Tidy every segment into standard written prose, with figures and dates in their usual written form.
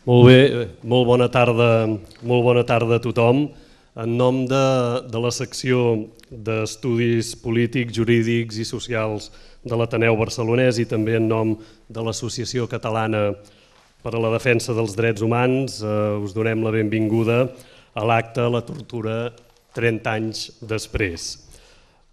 Molt bé, molt bona tarda a tothom. En nom de la secció d'Estudis Polítics, Jurídics i Socials de l'Ateneu Barcelonès i també en nom de l'Associació Catalana per a la Defensa dels Drets Humans us donem la benvinguda a l'acte La tortura 30 anys després.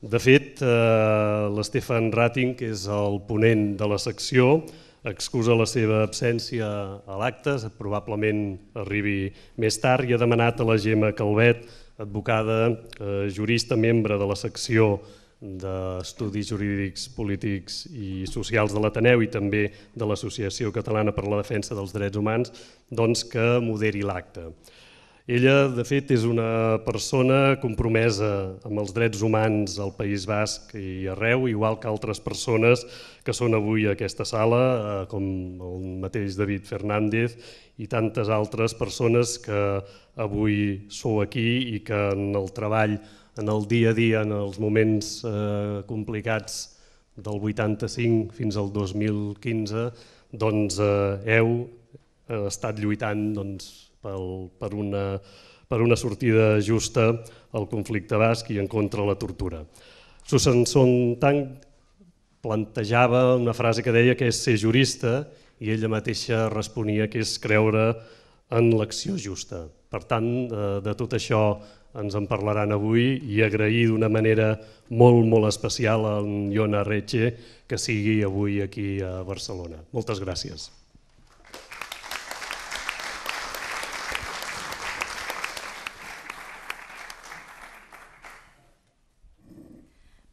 De fet, l'Stefan Ratting, que és el ponent de la secció, excusa la seva absència a l'acte, probablement arribi més tard, i ha demanat a la Gemma Calvet, advocada, jurista, membre de la secció d'Estudis Jurídics, Polítics i Socials de l'Ateneu i també de l'Associació Catalana per a la Defensa dels Drets Humans, doncs que moderi l'acte. Ella, de fet, és una persona compromesa amb els drets humans al País Basc i arreu, igual que altres persones que són avui a aquesta sala, com el mateix David Fernández i tantes altres persones que avui sou aquí i que en el treball, en el dia a dia, en els moments complicats del 85 fins al 2015, doncs heu estat lluitant per una sortida justa al conflicte basc i en contra la tortura. Susan Sontag plantejava una frase que deia que és ser jurista i ella mateixa responia que és creure en l'acció justa. Per tant, de tot això ens en parlaran avui i agrair d'una manera molt especial a en Jon Arretxe que sigui avui aquí a Barcelona. Moltes gràcies.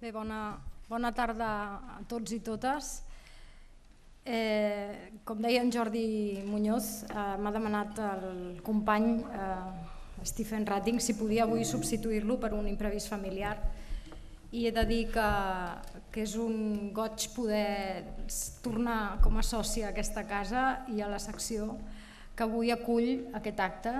Bé, bona tarda a tots i totes. Com deia en Jordi Muñoz, m'ha demanat el company Stefan Ratting si podia avui substituir-lo per un imprevist familiar i he de dir que és un goig poder tornar com a sòcia a aquesta casa i a la secció que avui acull aquest acte.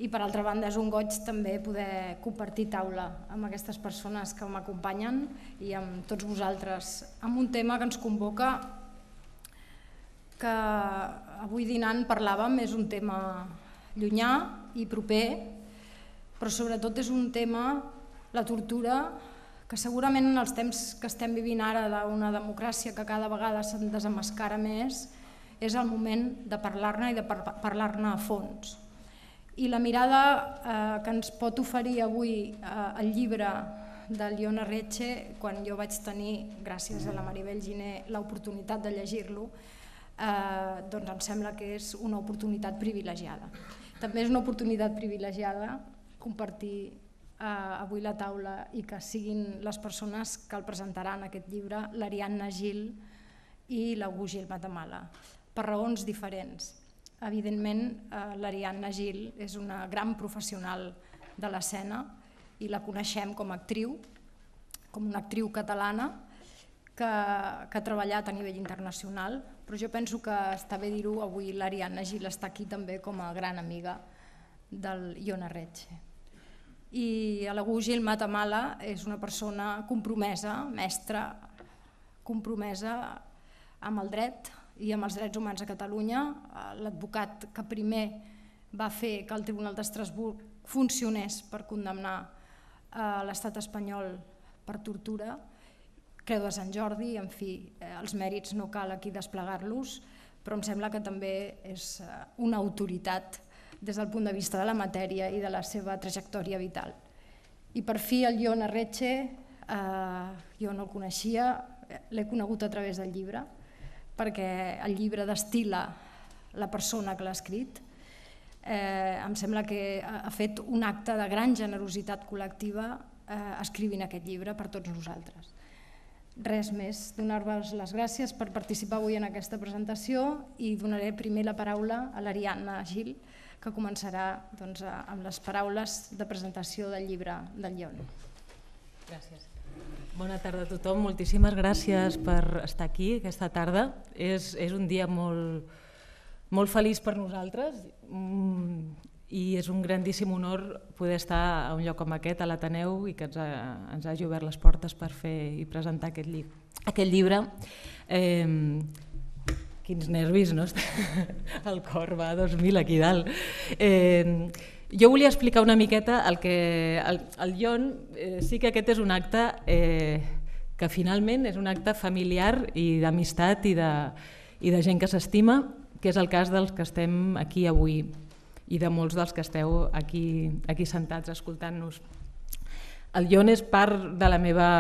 I per altra banda és un goig també poder compartir taula amb aquestes persones que m'acompanyen i amb tots vosaltres amb un tema que ens convoca, que avui dinant parlàvem, és un tema llunyà i proper, però sobretot és un tema, la tortura, que segurament en els temps que estem vivint ara d'una democràcia que cada vegada se'n desemmascara més, és el moment de parlar-ne i de parlar-ne a fons. I la mirada que ens pot oferir avui el llibre del Jon Arretxe, quan jo vaig tenir, gràcies a la Maribel Giner, l'oportunitat de llegir-lo, doncs em sembla que és una oportunitat privilegiada. També és una oportunitat privilegiada compartir avui la taula i que siguin les persones que el presentaran aquest llibre, l'Ariadna Gil i l'August Gil Matamala, per raons diferents. Evidentment, l'Ariadna Gil és una gran professional de l'escena i la coneixem com a actriu, com una actriu catalana que ha treballat a nivell internacional, però jo penso que està bé dir-ho, avui l'Ariadna Gil està aquí també com a gran amiga del Jon Arretxe. I l'August Gil Matamala és una persona compromesa, mestra, compromesa amb el dret i amb els drets humans a Catalunya, l'advocat que primer va fer que el Tribunal d'Estrasburg funcionés per condemnar l'estat espanyol per tortura, Creu de Sant Jordi, en fi, els mèrits no cal aquí desplegar-los, però em sembla que també és una autoritat des del punt de vista de la matèria i de la seva trajectòria vital. I per fi el Jon Arretxe, jo no el coneixia, l'he conegut a través del llibre, perquè el llibre destila la persona que l'ha escrit. Em sembla que ha fet un acte de gran generositat col·lectiva escrivint aquest llibre per tots nosaltres. Res més, donar-vos les gràcies per participar avui en aquesta presentació i donaré primer la paraula a l'Ariadna Gil, que començarà amb les paraules de presentació del llibre del Jon. Gràcies. Bona tarda a tothom, moltíssimes gràcies per estar aquí aquesta tarda. És un dia molt feliç per nosaltres i és un grandíssim honor poder estar a un lloc com aquest, a l'Ateneu, i que ens hagi obert les portes per fer i presentar aquest llibre, que Quins nervis, no? El cor va a 2.000 aquí dalt. Jo volia explicar una miqueta el que... El Ion, sí que aquest és un acte que finalment és un acte familiar i d'amistat i de gent que s'estima, que és el cas dels que estem aquí avui i de molts dels que esteu aquí sentats escoltant-nos. El Ion és part de la meva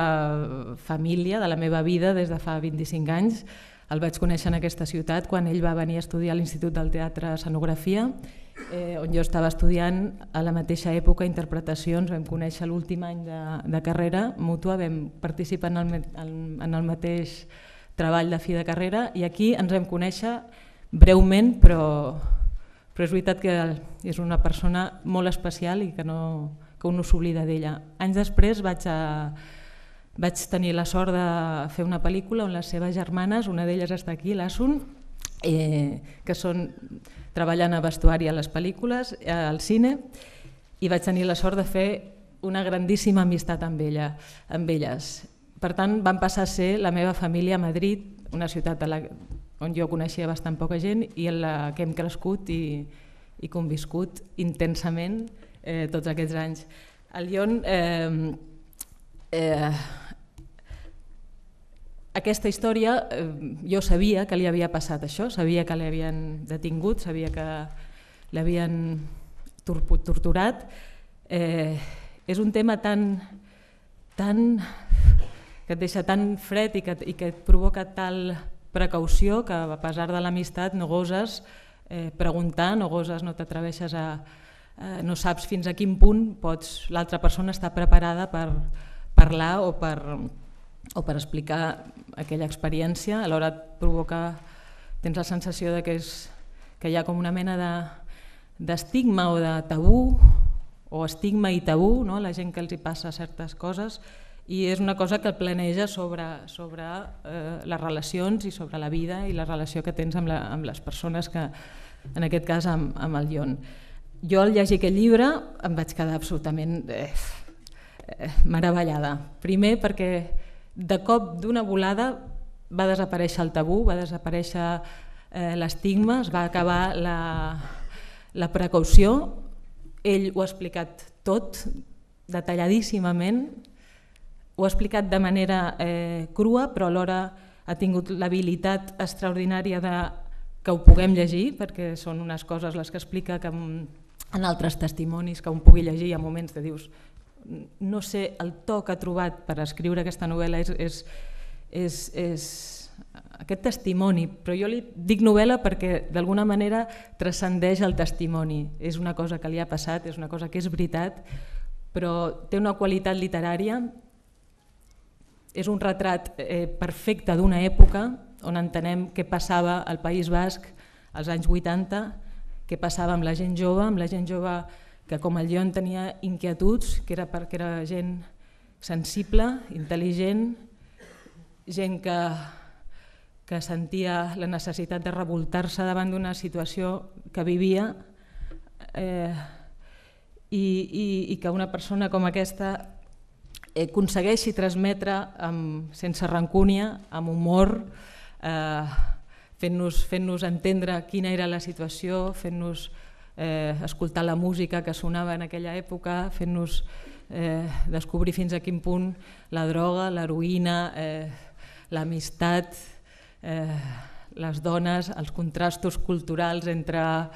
família, de la meva vida des de fa 25 anys. El vaig conèixer en aquesta ciutat quan ell va venir a estudiar a l'Institut del Teatre Escenografia, on jo estava estudiant a la mateixa època interpretacions. Vam conèixer l'últim any de carrera mútua, vam participar en el mateix treball de fi de carrera i aquí ens vam conèixer breument, però és veritat que és una persona molt especial i que un no s'oblida d'ella. Anys després vaig tenir la sort de fer una pel·lícula on les seves germanes, una d'elles està aquí, l'Asun, que treballen a vestuari a les pel·lícules, al cine, i vaig tenir la sort de fer una grandíssima amistat amb elles. Per tant, van passar a ser la meva família a Madrid, una ciutat on jo coneixia bastant poca gent i en la que hem crescut i conviscut intensament tots aquests anys. El Ion... Aquesta història, jo sabia que li havia passat això, sabia que l'havien detingut, sabia que l'havien torturat. És un tema que et deixa tan fred i que et provoca tal precaució que a pesar de l'amistat no goses preguntar, no t'atreveixes a... no saps fins a quin punt l'altra persona està preparada per parlar o per explicar aquella experiència. Alhora et provoca, tens la sensació que hi ha com una mena d'estigma o de tabú, o estigma i tabú, a la gent que els hi passa certes coses, i és una cosa que planeja sobre les relacions i sobre la vida i la relació que tens amb les persones, que en aquest cas amb el Ion. Jo al llegir aquest llibre em vaig quedar absolutament meravellada. Primer perquè de cop, d'una volada, va desaparèixer el tabú, va desaparèixer l'estigma, es va acabar la precaució. Ell ho ha explicat tot, detalladíssimament, ho ha explicat de manera crua, però alhora ha tingut l'habilitat extraordinària que ho puguem llegir, perquè són unes coses les que explica que en altres testimonis que un pugui llegir hi ha moments que dius no sé, el to que ha trobat per escriure aquesta novel·la és aquest testimoni, però jo li dic novel·la perquè d'alguna manera transcendeix el testimoni. És una cosa que li ha passat, és una cosa que és veritat, però té una qualitat literària, és un retrat perfecte d'una època on entenem què passava al País Basc als anys 80, què passava amb la gent jove que com el Ion tenia inquietuds, que era perquè era gent sensible, intel·ligent, gent que sentia la necessitat de revoltar-se davant d'una situació que vivia i que una persona com aquesta aconsegueixi transmetre sense rancúnia, amb humor, fent-nos entendre quina era la situació, fent-nos escoltar la música que sonava en aquella època, fent-nos descobrir fins a quin punt la droga, l'heroïna, l'amistat, les dones, els contrastos culturals entre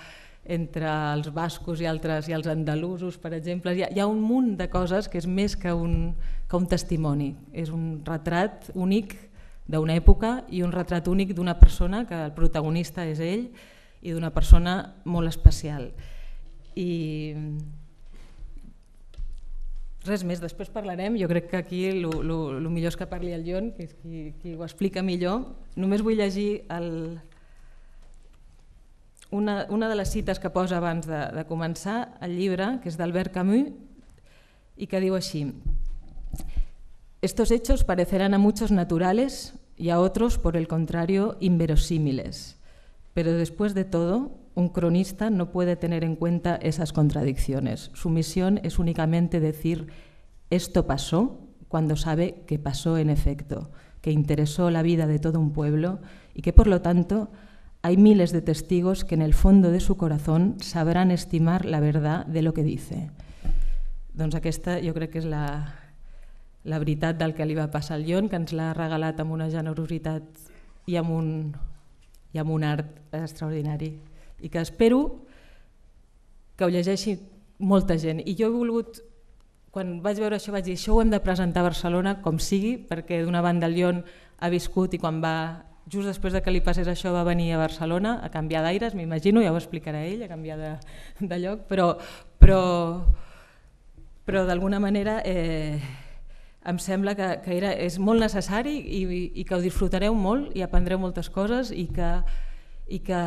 els bascos i els andalusos, per exemple. Hi ha un munt de coses que és més que un testimoni. És un retrat únic d'una època i un retrat únic d'una persona, que el protagonista és ell, i d'una persona molt especial. I res més, després parlarem. Jo crec que aquí el millor és que parli el Ion, que és qui ho explica millor. Només vull llegir una de les cites que posa abans de començar el llibre, que és d'Albert Camus, y que digo así: estos hechos parecerán a muchos naturales y a otros, por el contrario, inverosímiles. Pero después de todo, un cronista no puede tener en cuenta esas contradicciones. Su misión es únicamente decir esto pasó cuando sabe que pasó en efecto, que interesó la vida de todo un pueblo y que por lo tanto hay miles de testigos que en el fondo de su corazón sabrán estimar la verdad de lo que dice. Doncs aquesta jo crec que és la veritat del que li va passar al Jon, que ens l'ha regalat amb una generositat i amb un art extraordinari. I que espero que ho llegeixi molta gent. I jo he volgut, quan vaig veure això, vaig dir això ho hem de presentar a Barcelona com sigui, perquè d'una banda el Jon ha viscut i quan va, just després que li passés això, va venir a Barcelona a canviar d'aires, m'imagino, ja ho explicarà ell, a canviar de lloc, però d'alguna manera em sembla que és molt necessari i que ho disfrutareu molt i aprendreu moltes coses i que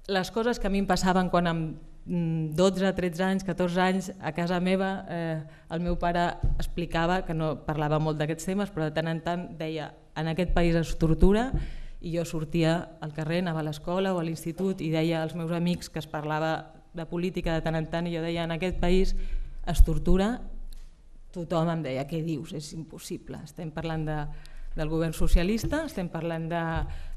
les coses que a mi em passaven quan amb 12, 13 anys, 14 anys a casa meva el meu pare explicava, que no parlava molt d'aquests temes, però de tant en tant deia en aquest país es tortura i jo sortia al carrer, anava a l'escola o a l'institut i deia als meus amics que es parlava de política de tant en tant i jo deia en aquest país es tortura. Tothom em deia, què dius? És impossible. Estem parlant del govern socialista, estem parlant de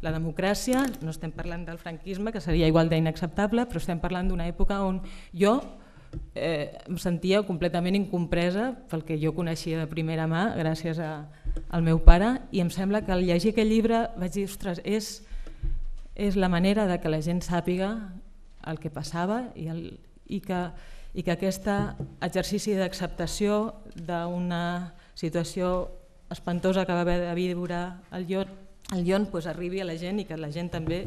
la democràcia, no estem parlant del franquisme, que seria igual d'inacceptable, però estem parlant d'una època on jo em sentia completament incompresa pel que jo coneixia de primera mà gràcies al meu pare i em sembla que al llegir aquest llibre vaig dir, ostres, és la manera de que la gent sàpiga el que passava i que aquest exercici d'acceptació d'una situació espantosa que va haver de viure el Jon arribi a la gent i que la gent també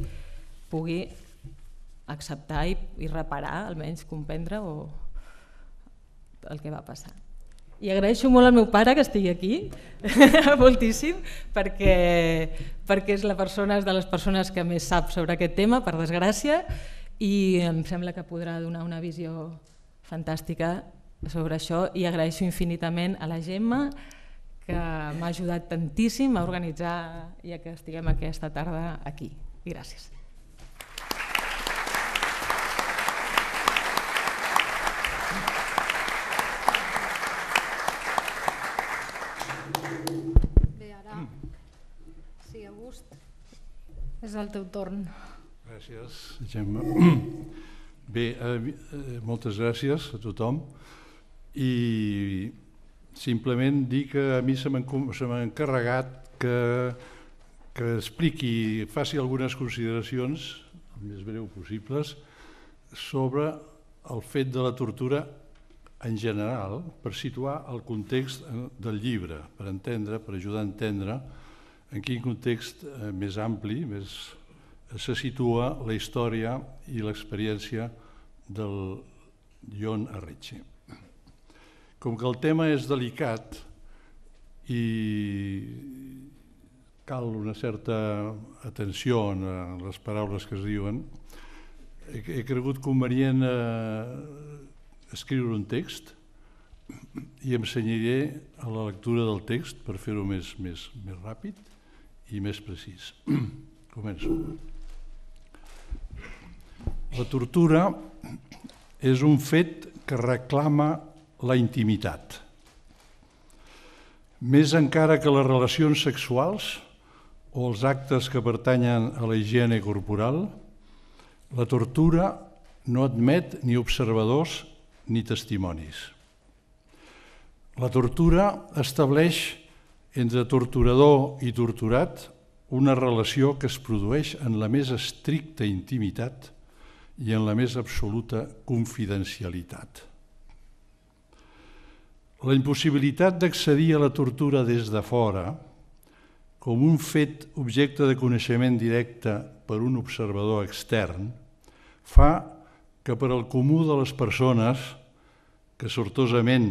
pugui acceptar i reparar, almenys comprendre el que va passar. I agraeixo molt al meu pare que estigui aquí, moltíssim, perquè és de les persones que més sap sobre aquest tema, per desgràcia, i em sembla que podrà donar una visió fantàstica sobre això i agraeixo infinitament a la Gemma que m'ha ajudat tantíssim a organitzar i a que estiguem aquesta tarda aquí. I gràcies. Bé, ara, sí, August, és el teu torn. Gràcies, Gemma. Bé, moltes gràcies a tothom i simplement dir que a mi se m'ha encarregat que expliqui, faci algunes consideracions, el més breu possibles, sobre el fet de la tortura en general, per situar el context del llibre, per ajudar a entendre en quin context més ampli, se situa la història i l'experiència del Jon Arretxe. Com que el tema és delicat i cal una certa atenció en les paraules que es diuen, he cregut convenient escriure un text i em cenyiré a la lectura del text per fer-ho més ràpid i més precís. Començo. La tortura és un fet que reclama la intimitat. Més encara que les relacions sexuals o els actes que pertanyen a la higiene corporal, la tortura no admet ni observadors ni testimonis. La tortura estableix entre torturador i torturat una relació que es produeix en la més estricta intimitat i en la més absoluta confidencialitat. La impossibilitat d'accedir a la tortura des de fora, com un fet objecte de coneixement directe per un observador extern, fa que per al comú de les persones que sortosament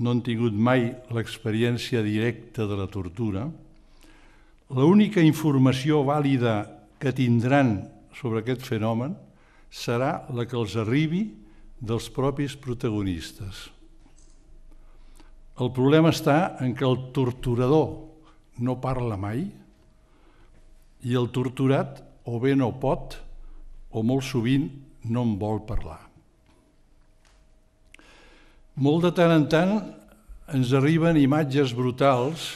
no han tingut mai l'experiència directa de la tortura, l'única informació vàlida que tindran sobre aquest fenomen serà la que els arribi dels propis protagonistes. El problema està en què el torturador no parla mai i el torturat o bé no pot o molt sovint no en vol parlar. Molt de tant en tant ens arriben imatges brutals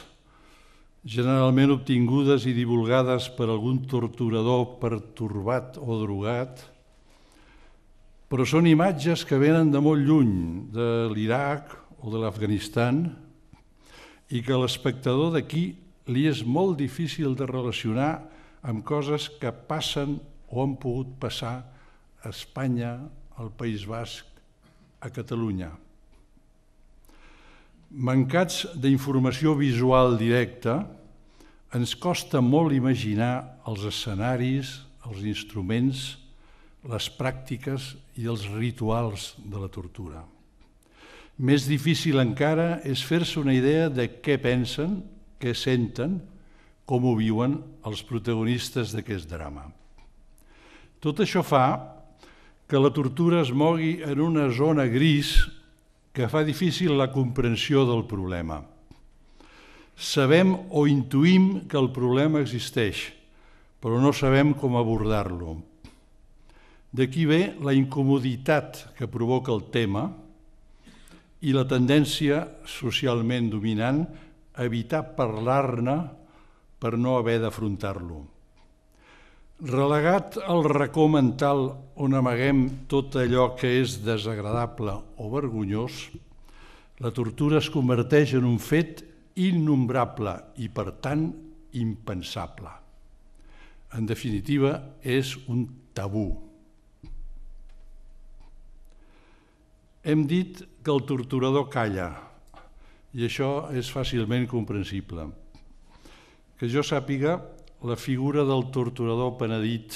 generalment obtingudes i divulgades per algun torturador pertorbat o drogat, però són imatges que venen de molt lluny, de l'Iraq o de l'Afganistan, i que a l'espectador d'aquí li és molt difícil de relacionar amb coses que passen o han pogut passar a Espanya, al País Basc, a Catalunya. Mancats d'informació visual directa, ens costa molt imaginar els escenaris, els instruments, les pràctiques i els rituals de la tortura. Més difícil encara és fer-se una idea de què pensen, què senten, com ho viuen els protagonistes d'aquest drama. Tot això fa que la tortura es mogui en una zona gris que fa difícil la comprensió del problema. Sabem o intuïm que el problema existeix, però no sabem com abordar-lo. D'aquí ve la incomoditat que provoca el tema i la tendència socialment dominant a evitar parlar-ne per no haver d'afrontar-lo. Relegat al racó mental on amaguem tot allò que és desagradable o vergonyós, la tortura es converteix en un fet innombrable i, per tant, impensable. En definitiva, és un tabú. Hem dit que el torturador calla, i això és fàcilment comprensible. Que jo sàpiga, la figura del torturador penedit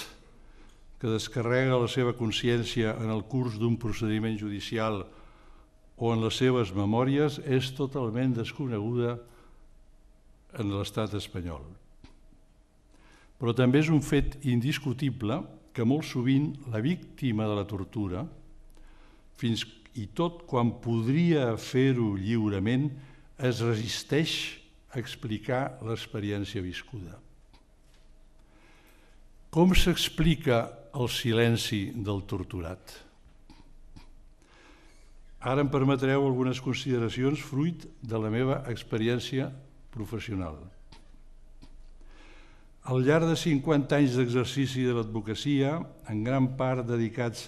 que descarrega la seva consciència en el curs d'un procediment judicial o en les seves memòries és totalment desconeguda en l'estat espanyol. Però també és un fet indiscutible que molt sovint la víctima de la tortura, fins i tot quan podria fer-ho lliurement, es resisteix a explicar l'experiència viscuda. Com s'explica el silenci del torturat? Ara em permetreu algunes consideracions fruit de la meva experiència professional. Al llarg de 50 anys d'exercici de l'advocacia, en gran part dedicats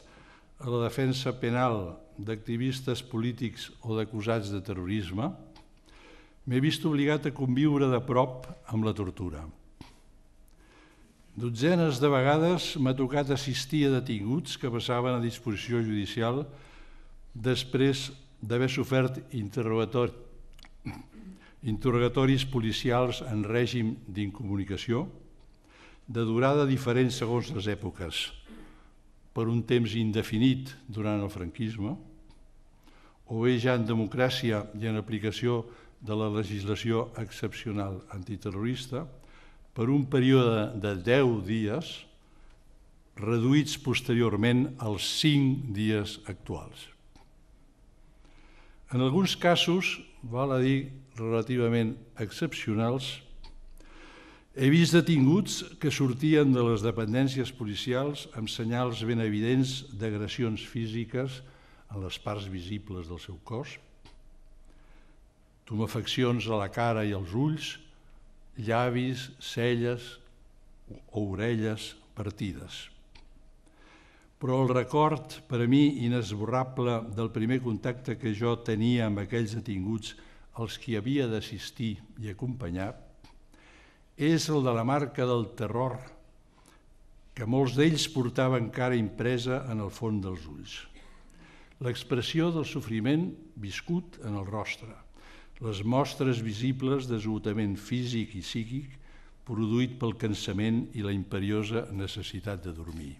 a la defensa penal d'activistes polítics o d'acusats de terrorisme, m'he vist obligat a conviure de prop amb la tortura. Dotzenes de vegades m'ha tocat assistir a detinguts que passaven a disposició judicial després d'haver sofert interrogatoris policials en règim d'incomunicació, de durada diferent segons les èpoques, per un temps indefinit durant el franquisme, o bé ja en democràcia i en aplicació de la legislació excepcional antiterrorista, per un període de 10 dies, reduïts posteriorment als 5 dies actuals. En alguns casos, val a dir relativament excepcionals, he vist detinguts que sortien de les dependències policials amb senyals ben evidents d'agressions físiques en les parts visibles del seu cos, tumefaccions a la cara i als ulls, llavis, celles o orelles partides. Però el record, per a mi inesborrable, del primer contacte que jo tenia amb aquells detinguts als qui havia d'assistir i acompanyar, és el de la marca del terror que molts d'ells portaven encara impresa en el fons dels ulls. L'expressió del sofriment viscut en el rostre, les mostres visibles d'esgotament físic i psíquic produït pel cansament i la imperiosa necessitat de dormir.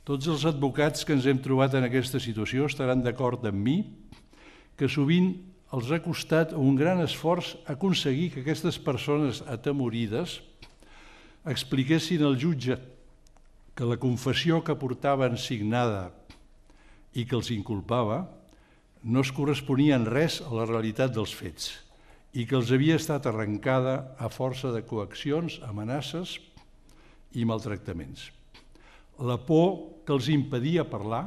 Tots els advocats que ens hem trobat en aquesta situació estaran d'acord amb mi que sovint els ha costat un gran esforç aconseguir que aquestes persones atemorides expliquessin al jutge que la confessió que portaven signada i que els inculpava no es corresponia en res a la realitat dels fets i que els havia estat arrencada a força de coaccions, amenaces i maltractaments. La por que els impedia parlar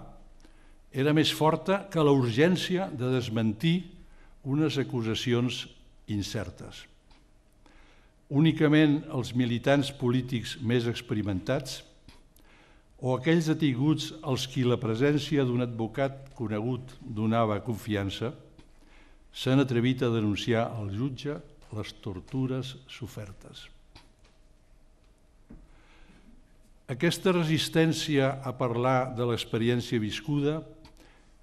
era més forta que la urgència de desmentir unes acusacions incertes. únicament els militants polítics més experimentats o aquells detinguts als qui la presència d'un advocat conegut donava confiança s'han atrevit a denunciar al jutge les tortures sofertes. Aquesta resistència a parlar de l'experiència viscuda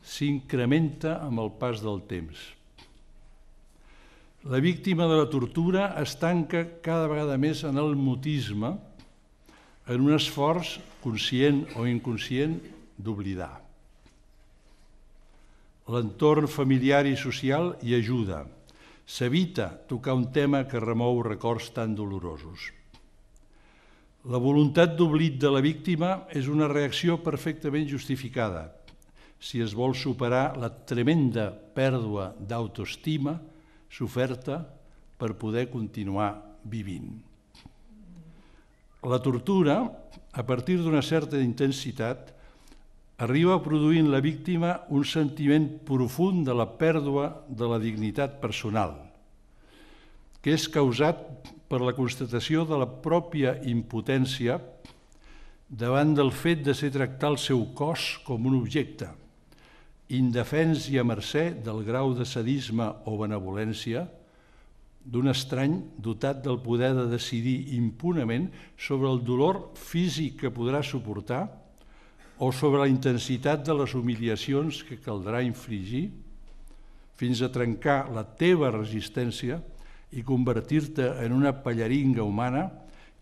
s'incrementa amb el pas del temps. La víctima de la tortura es tanca cada vegada més en el mutisme, en un esforç conscient o inconscient d'oblidar. L'entorn familiar i social hi ajuda. S'evita tocar un tema que remou records tan dolorosos. La voluntat d'oblit de la víctima és una reacció perfectament justificada si es vol superar la tremenda pèrdua d'autoestima soferta per poder continuar vivint. La tortura, a partir d'una certa intensitat, arriba a produir en la víctima un sentiment profund de la pèrdua de la dignitat personal, que és causat per la constatació de la pròpia impotència davant del fet de ser tractar el seu cos com un objecte, indefens i a mercè del grau de sadisme o benevolència d'un estrany dotat del poder de decidir impunament sobre el dolor físic que podrà suportar o sobre la intensitat de les humiliacions que caldrà infligir fins a trencar la teva resistència i convertir-te en una pallaringa humana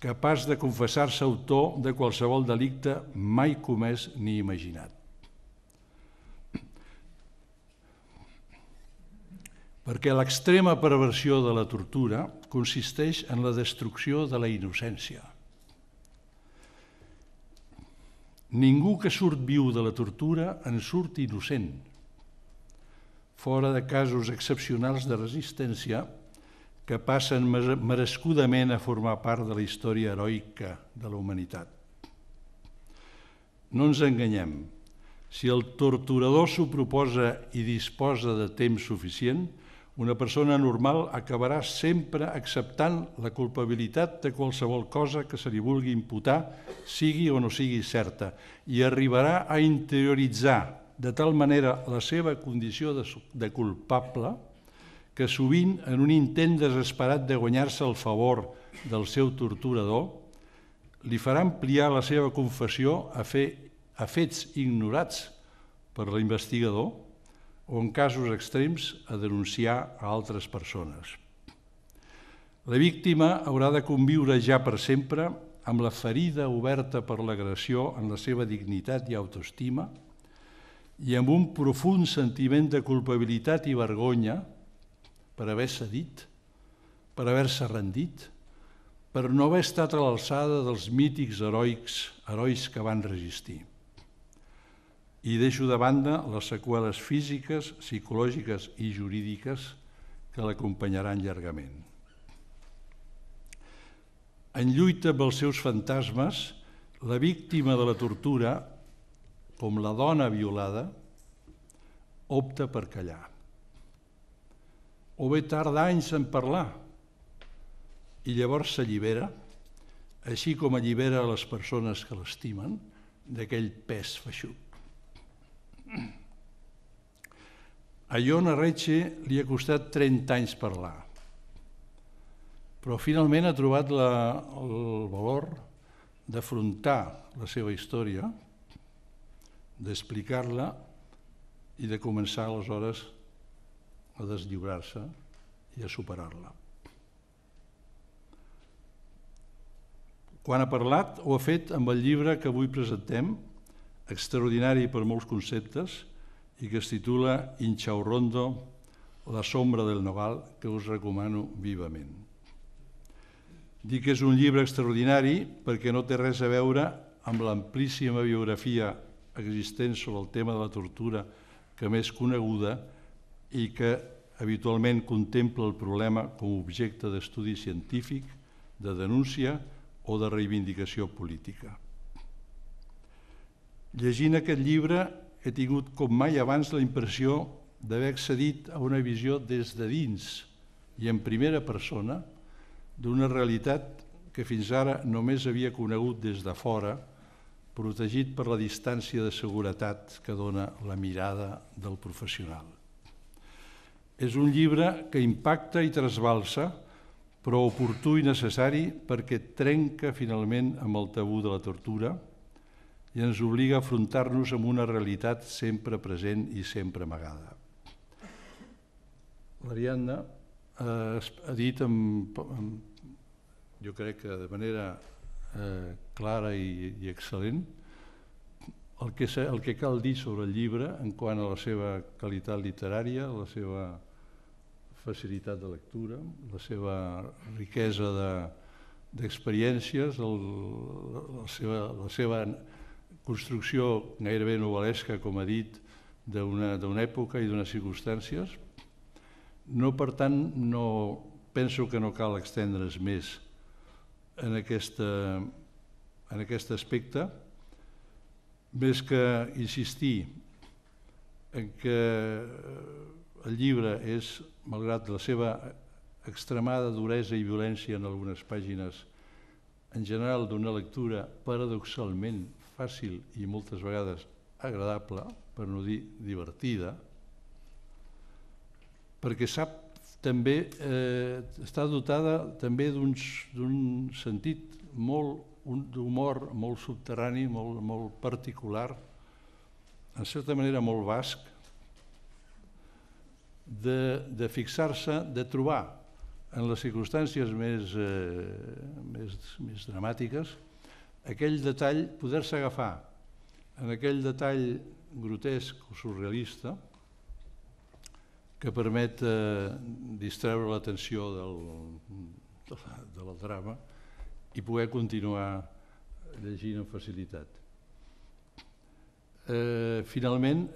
capaç de confessar-se autor de qualsevol delicte mai comès ni imaginat. Perquè l'extrema perversió de la tortura consisteix en la destrucció de la innocència. Ningú que surt viu de la tortura en surt innocent, fora de casos excepcionals de resistència que passen merescudament a formar part de la història heroica de la humanitat. No ens enganyem, si el torturador s'ho proposa i disposa de temps suficient, una persona normal acabarà sempre acceptant la culpabilitat de qualsevol cosa que se li vulgui imputar, sigui o no sigui certa, i arribarà a interioritzar de tal manera la seva condició de culpable que sovint, en un intent desesperat de guanyar-se el favor del seu torturador, li farà ampliar la seva confessió a fets ignorats per l'investigador o, en casos extrems, a denunciar a altres persones. La víctima haurà de conviure ja per sempre amb la ferida oberta per l'agressió en la seva dignitat i autoestima i amb un profund sentiment de culpabilitat i vergonya per haver cedit, per haver-se rendit, per no haver estat a l'alçada dels mítics herois que van resistir. I deixo de banda les seqüeles físiques, psicològiques i jurídiques que l'acompanyaran llargament. En lluita amb els seus fantasmes, la víctima de la tortura, com la dona violada, opta per callar. O bé tarda anys en parlar, i llavors s'allibera, així com allibera a les persones que l'estimen, d'aquell pes feixuc. A Iona Recce li ha costat 30 anys parlar, però finalment ha trobat el valor d'afrontar la seva història, d'explicar-la i de començar aleshores a deslliurar-se i a superar-la. Quan ha parlat, ho ha fet amb el llibre que avui presentem, extraordinari per molts conceptes, i que es titula Inchaurrondo, la sombra del Nogal, que us recomano vivament. Dic que és un llibre extraordinari perquè no té res a veure amb l'amplíssima biografia existent sobre el tema de la tortura que més coneguda i que habitualment contempla el problema com a objecte d'estudi científic, de denúncia o de reivindicació política. Llegint aquest llibre he tingut com mai abans la impressió d'haver accedit a una visió des de dins i en primera persona d'una realitat que fins ara només havia conegut des de fora, protegit per la distància de seguretat que dona la mirada del professional. És un llibre que impacta i trasbalsa, però oportú i necessari perquè trenca finalment amb el tabú de la tortura i ens obliga a afrontar-nos amb una realitat sempre present i sempre amagada. L'Ariadna ha dit, jo crec que de manera clara i excel·lent, el que cal dir sobre el llibre en quant a la seva qualitat literària, la seva facilitat de lectura, la seva riquesa d'experiències, la seva construcció gairebé novel·lesca, com ha dit, d'una època i d'unes circumstàncies. Per tant, penso que no cal estendre's més en aquest aspecte, més que insistir en que el llibre és, malgrat la seva extremada duresa i violència en algunes pàgines, en general d'una lectura paradoxalment fàcil i moltes vegades agradable, per no dir divertida, perquè també està dotada també d'un sentit d'humor molt subterrani, molt particular, en certa manera molt basc, de fixar-se, de trobar en les circumstàncies més dramàtiques aquell detall, poder-se agafar en aquell detall grotesc o surrealista que permet distreure l'atenció del drama i poder continuar llegint amb facilitat. Finalment,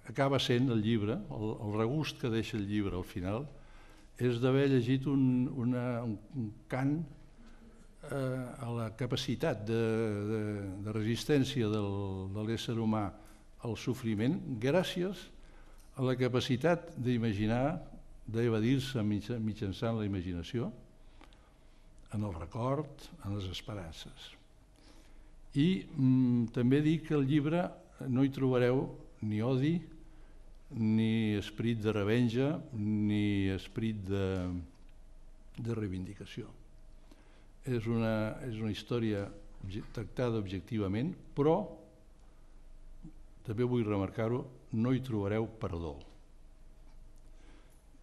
acaba sent el llibre, el regust que deixa el llibre al final, és d'haver llegit un cant a la capacitat de resistència de l'ésser humà al sofriment gràcies a la capacitat d'imaginar, d'evadir-se mitjançant la imaginació, en el record, en les esperances. I també dic que al llibre no hi trobareu ni odi, ni esperit de revenja, ni esperit de reivindicació. És una història tractada objectivament, però, també vull remarcar-ho, no hi trobareu perdó.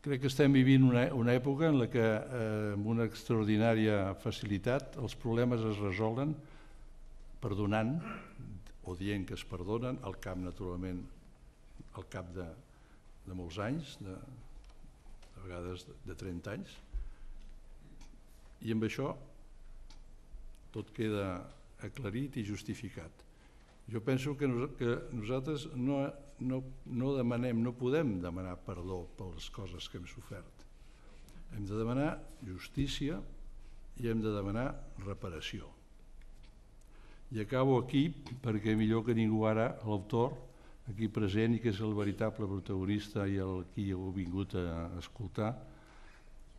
Crec que estem vivint una època en què, amb una extraordinària facilitat, els problemes es resolen perdonant o dient que es perdonen, al cap, naturalment, al cap de molts anys, de vegades de 30 anys, i amb això tot queda aclarit i justificat. Jo penso que nosaltres no demanem, no podem demanar perdó per les coses que hem sofert. Hem de demanar justícia i hem de demanar reparació. I acabo aquí perquè millor que ningú ara l'autor, aquí present i que és el veritable protagonista i el qui heu vingut a escoltar,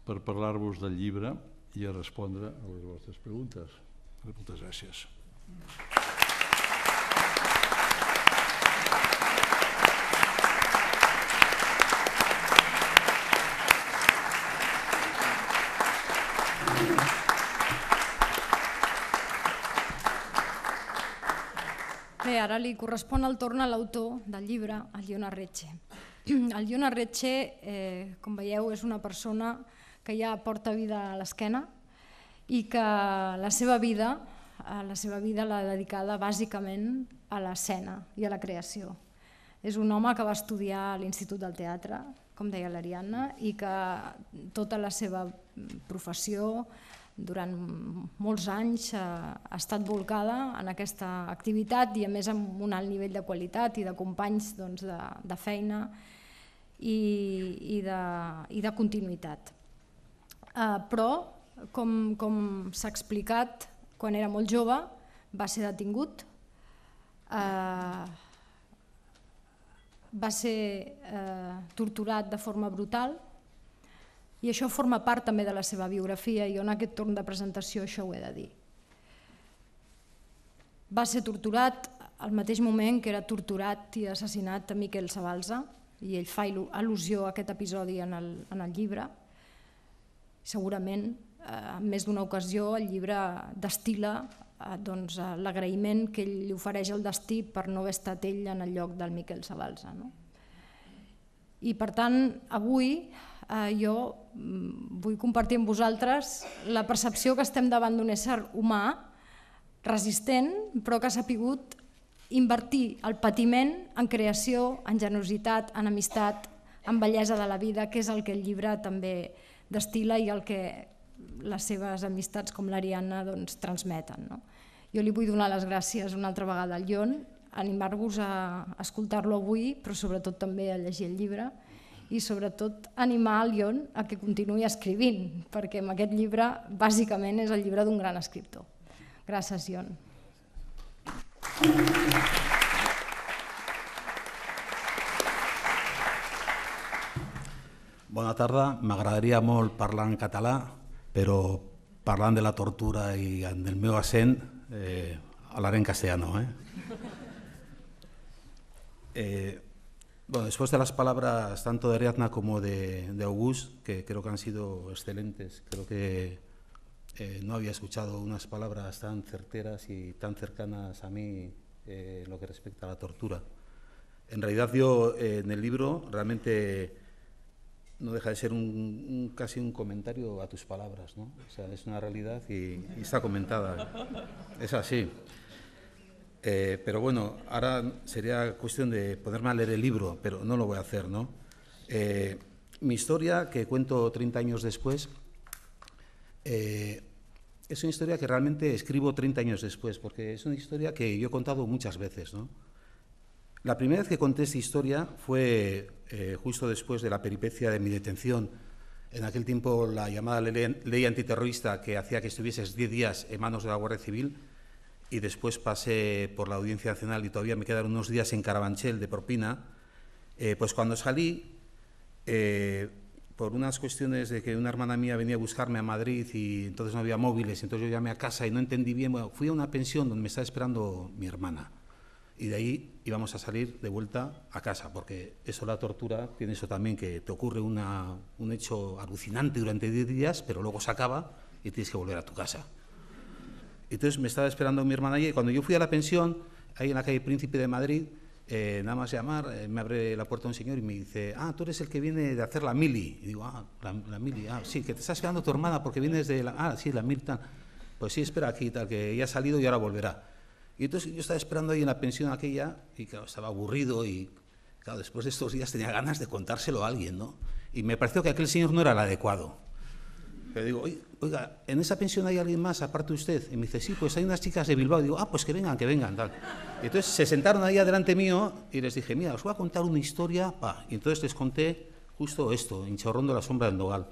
per parlar-vos del llibre i a respondre a les vostres preguntes. Moltes gràcies. Bé, ara li correspon el torn a l'autor del llibre, el Ion Arretxe. El Ion Arretxe, com veieu, és una persona que ja porta vida a l'esquena i que la seva vida l'ha dedicada bàsicament a l'escena i a la creació. És un home que va estudiar a l'Institut del Teatre, com deia l'Ariadna, i que tota la seva professió durant molts anys ha estat volcada en aquesta activitat i a més amb un alt nivell de qualitat i de companys de feina i de continuïtat. Però, com s'ha explicat, quan era molt jove va ser detingut, va ser torturat de forma brutal, I això forma part també de la seva biografia i jo en aquest torn de presentació això ho he de dir. Va ser torturat al mateix moment que era torturat i assassinat a Miquel Sabalza, i ell fa al·lusió a aquest episodi en el llibre. Segurament, en més d'una ocasió, el llibre destil·la l'agraïment que ell li ofereix al destí per no haver estat ell en el lloc del Miquel Sabalza. I per tant, avui jo vull compartir amb vosaltres la percepció que estem davant d'un ésser humà resistent, però que ha sapigut invertir el patiment en creació, en generositat, en amistat, en bellesa de la vida, que és el que el llibre també destil·la i el que les seves amistats com l'Ariadna transmeten. Jo li vull donar les gràcies una altra vegada al Jon, animar-vos a escoltar-lo avui, però sobretot també a llegir el llibre i sobretot animar el Jon a que continuï escrivint, perquè amb aquest llibre bàsicament és el llibre d'un gran escriptor. Gràcies, Jon. Bona tarda. M'agradaria molt parlar en català, però parlant de la tortura i del meu accent, hablaré en castellano. Bueno, después de las palabras tanto de Ariadna como de August, que creo que han sido excelentes, creo que no había escuchado unas palabras tan certeras y tan cercanas a mí en lo que respecta a la tortura. En realidad yo en el libro realmente no deja de ser casi un comentario a tus palabras, ¿no? O sea, es una realidad y está comentada. Es así. Pero bueno, ahora sería cuestión de ponerme a leer el libro, pero no lo voy a hacer, ¿no? Mi historia, que cuento 30 años después, es una historia que realmente escribo 30 años después, porque es una historia que yo he contado muchas veces, ¿no? La primera vez que conté esta historia fue justo después de la peripecia de mi detención. En aquel tiempo la llamada ley antiterrorista que hacía que estuvieses 10 días en manos de la Guardia Civil, y después pasé por la Audiencia Nacional y todavía me quedaron unos días en Carabanchel de propina. Pues cuando salí, por unas cuestiones de que una hermana mía venía a buscarme a Madrid y entonces no había móviles, entonces yo llamé a casa y no entendí bien, bueno, fui a una pensión donde me estaba esperando mi hermana. Y de ahí íbamos a salir de vuelta a casa, porque eso, la tortura, tiene eso también, que te ocurre un hecho alucinante durante 10 días, pero luego se acaba y tienes que volver a tu casa. Entonces me estaba esperando mi hermana allí, y cuando yo fui a la pensión, ahí en la calle Príncipe de Madrid, nada más llamar, me abre la puerta un señor y me dice: ah, tú eres el que viene de hacer la mili. Y digo: ah, la mili, ah, sí, que te está esperando tu hermana porque vienes de la... Ah, sí, la mili, tal. Pues sí, espera aquí, tal, que ya ha salido y ahora volverá. Y entonces yo estaba esperando ahí en la pensión aquella y claro, estaba aburrido y claro, después de estos días tenía ganas de contárselo a alguien, ¿no? Y me pareció que aquel señor no era el adecuado. Pero digo: oiga, ¿en esa pensión hay alguien más aparte de usted? Y me dice: sí, pues hay unas chicas de Bilbao. Y digo: ah, pues que vengan, tal. Y entonces se sentaron ahí delante mío y les dije: mira, os voy a contar una historia, Y entonces les conté justo esto, Inchaurrondo, la sombra del Nogal,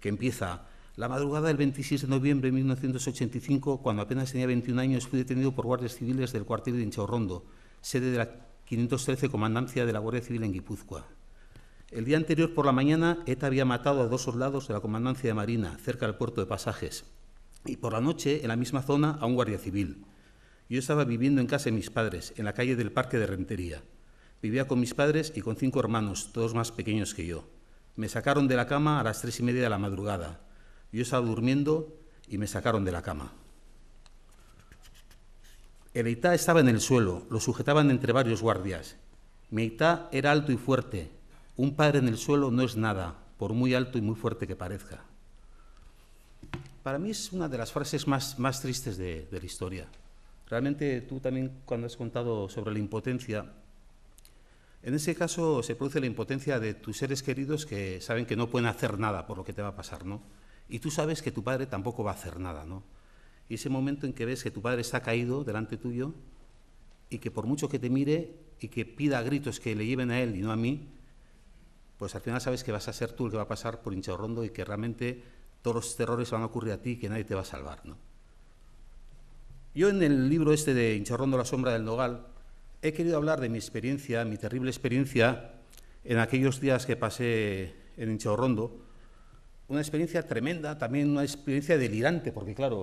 que empieza: la madrugada del 26 de noviembre de 1985, cuando apenas tenía 21 años, fui detenido por guardias civiles del cuartel de Inchaurrondo, sede de la 513 Comandancia de la Guardia Civil en Guipúzcoa. El día anterior por la mañana, ETA había matado a 2 soldados de la Comandancia de Marina, cerca del puerto de Pasajes, y por la noche, en la misma zona, a un guardia civil. Yo estaba viviendo en casa de mis padres, en la calle del Parque de Rentería. Vivía con mis padres y con 5 hermanos, todos más pequeños que yo. Me sacaron de la cama a las 3:30 de la madrugada. Yo estaba durmiendo y me sacaron de la cama. El Eitá estaba en el suelo, lo sujetaban entre varios guardias. Mi Eitá era alto y fuerte. Un padre en el suelo no es nada, por muy alto y muy fuerte que parezca. Para mí es una de las frases más tristes de la historia. Realmente tú también, cuando has contado sobre la impotencia, en ese caso se produce la impotencia de tus seres queridos que saben que no pueden hacer nada por lo que te va a pasar, ¿no? Y tú sabes que tu padre tampoco va a hacer nada, ¿no? Y ese momento en que ves que tu padre está caído delante tuyo y que por mucho que te mire y que pida a gritos que le lleven a él y no a mí, pues al final sabes que vas a ser tú el que va a pasar por Inchaurrondo y que realmente todos los terrores van a ocurrir a ti y que nadie te va a salvar, ¿no? Yo en el libro este de Inchaurrondo, la sombra del Nogal, he querido hablar de mi experiencia, mi terrible experiencia en aquellos días que pasé en Inchaurrondo, una experiencia tremenda, también una experiencia delirante, porque claro,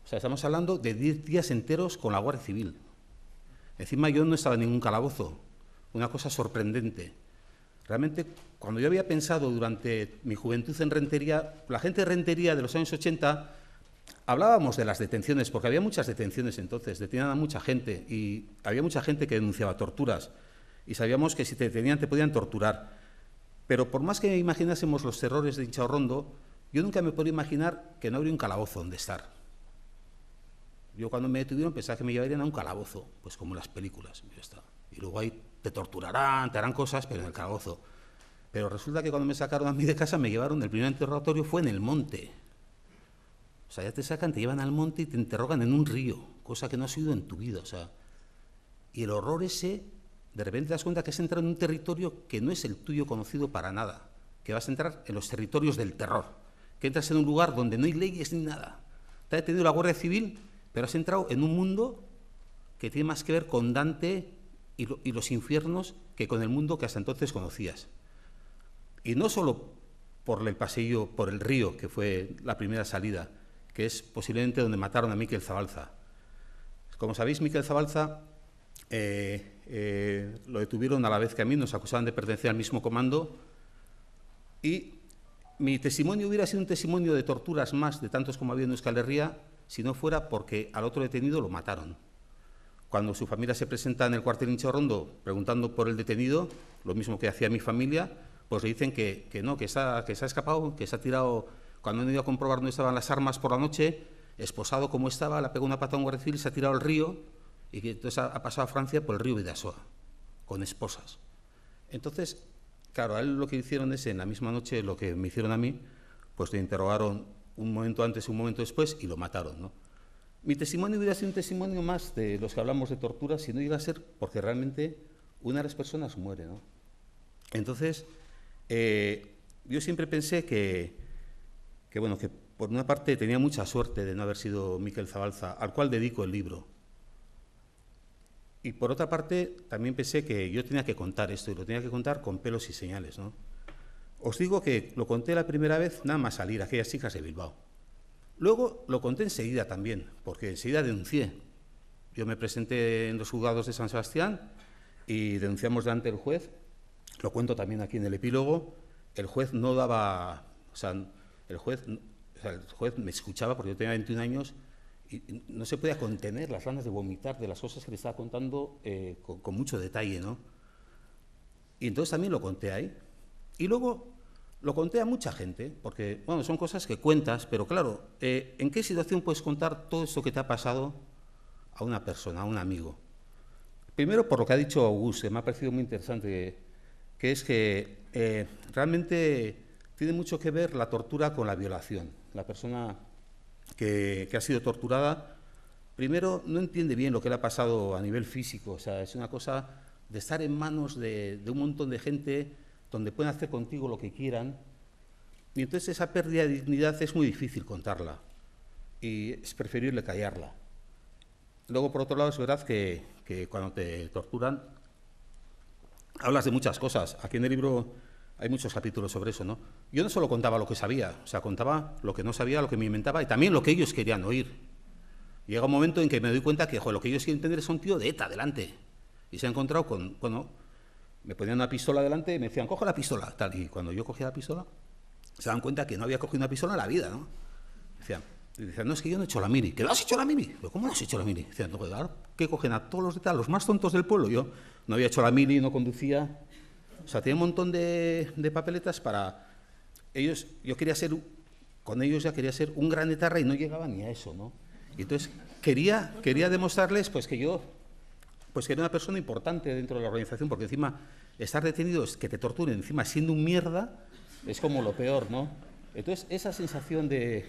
o sea, estamos hablando de 10 días enteros con la Guardia Civil. Encima yo no estaba en ningún calabozo, una cosa sorprendente. Realmente, cuando yo había pensado durante mi juventud en Rentería, la gente de Rentería de los años 80, hablábamos de las detenciones, porque había muchas detenciones entonces, detenían a mucha gente y había mucha gente que denunciaba torturas y sabíamos que si te detenían te podían torturar. Pero por más que imaginásemos los terrores de Inchaurrondo, yo nunca me podía imaginar que no habría un calabozo donde estar. Yo cuando me detuvieron pensaba que me llevarían a un calabozo, pues como en las películas. Y, ya está. Y luego ahí te torturarán, te harán cosas, pero en el calabozo. Pero resulta que cuando me sacaron a mí de casa me llevaron, el primer interrogatorio fue en el monte. O sea, ya te sacan, te llevan al monte y te interrogan en un río, cosa que no has oído en tu vida. O sea, y el horror ese, de repente te das cuenta que has entrado en un territorio que no es el tuyo conocido para nada, que vas a entrar en los territorios del terror, que entras en un lugar donde no hay leyes ni nada. Te ha detenido la Guardia Civil, pero has entrado en un mundo que tiene más que ver con Dante y los infiernos que con el mundo que hasta entonces conocías. Y no solo por el pasillo, por el río, que fue la primera salida, que es posiblemente donde mataron a Miquel Zabalza. Como sabéis, Miquel Zabalza lo detuvieron a la vez que a mí, nos acusaban de pertenecer al mismo comando, y mi testimonio hubiera sido un testimonio de torturas más de tantos como había en Euskal Herria, si no fuera porque al otro detenido lo mataron. Cuando su familia se presenta en el cuartel Inchaurrondo preguntando por el detenido, lo mismo que hacía mi familia, pues le dicen que no, que se ha escapado, que se ha tirado, cuando han ido a comprobar dónde estaban las armas por la noche, esposado como estaba, le pegó una pata a un guardia civil, se ha tirado al río, y que entonces ha pasado a Francia por el río Bidasoa, con esposas. Entonces, claro, a él lo que hicieron es, en la misma noche, lo que me hicieron a mí, pues le interrogaron un momento antes y un momento después y lo mataron, ¿no? Mi testimonio hubiera sido un testimonio más de los que hablamos de tortura, si no llega a ser porque realmente una de las personas muere, ¿no? Entonces, yo siempre pensé que por una parte tenía mucha suerte de no haber sido Miquel Zabalza, al cual dedico el libro. Y por otra parte, también pensé que yo tenía que contar esto, y lo tenía que contar con pelos y señales, ¿no? Os digo que lo conté la primera vez nada más salir, aquellas chicas de Bilbao. Luego lo conté enseguida también, porque enseguida denuncié. Yo me presenté en los juzgados de San Sebastián y denunciamos delante del juez. Lo cuento también aquí en el epílogo. El juez no daba... O sea, el juez me escuchaba porque yo tenía 21 años y no se podía contener las ganas de vomitar de las cosas que le estaba contando con mucho detalle, ¿no? Y entonces también lo conté ahí. Y luego lo conté a mucha gente, porque, bueno, son cosas que cuentas, pero claro, ¿en qué situación puedes contar todo esto que te ha pasado a una persona, a un amigo? Primero, por lo que ha dicho Auguste, que me ha parecido muy interesante, que es que realmente tiene mucho que ver la tortura con la violación. La persona que ha sido torturada, primero, no entiende bien lo que le ha pasado a nivel físico, o sea, es una cosa de estar en manos de un montón de gente donde pueden hacer contigo lo que quieran, y entonces esa pérdida de dignidad es muy difícil contarla, y es preferible callarla. Luego, por otro lado, es verdad que cuando te torturan, hablas de muchas cosas. Aquí en el libro hay muchos capítulos sobre eso, ¿no? Yo no solo contaba lo que sabía, o sea, contaba lo que no sabía, lo que me inventaba, y también lo que ellos querían oír. Llega un momento en que me doy cuenta que, joder, lo que ellos quieren tener es un tío de ETA delante, y se ha encontrado con, bueno, me ponían una pistola delante y me decían, coge la pistola, tal. Y cuando yo cogía la pistola, se dan cuenta que no había cogido una pistola en la vida, ¿no? Decían, no, es que yo no he hecho la mili. ¿Que no has hecho la mili? ¿Pero cómo no has hecho la mili? Decían, no, claro, ¿qué cogen a todos los de tal, los más tontos del pueblo? Yo no había hecho la mili, no conducía. O sea, tenía un montón de papeletas para ellos. Yo quería ser, con ellos ya quería ser un gran etarra y no llegaba ni a eso, ¿no? Y entonces quería demostrarles, pues, que yo... pues que era una persona importante dentro de la organización, porque encima estar detenido es que te torturen, encima siendo un mierda, es como lo peor, ¿no? Entonces, esa sensación de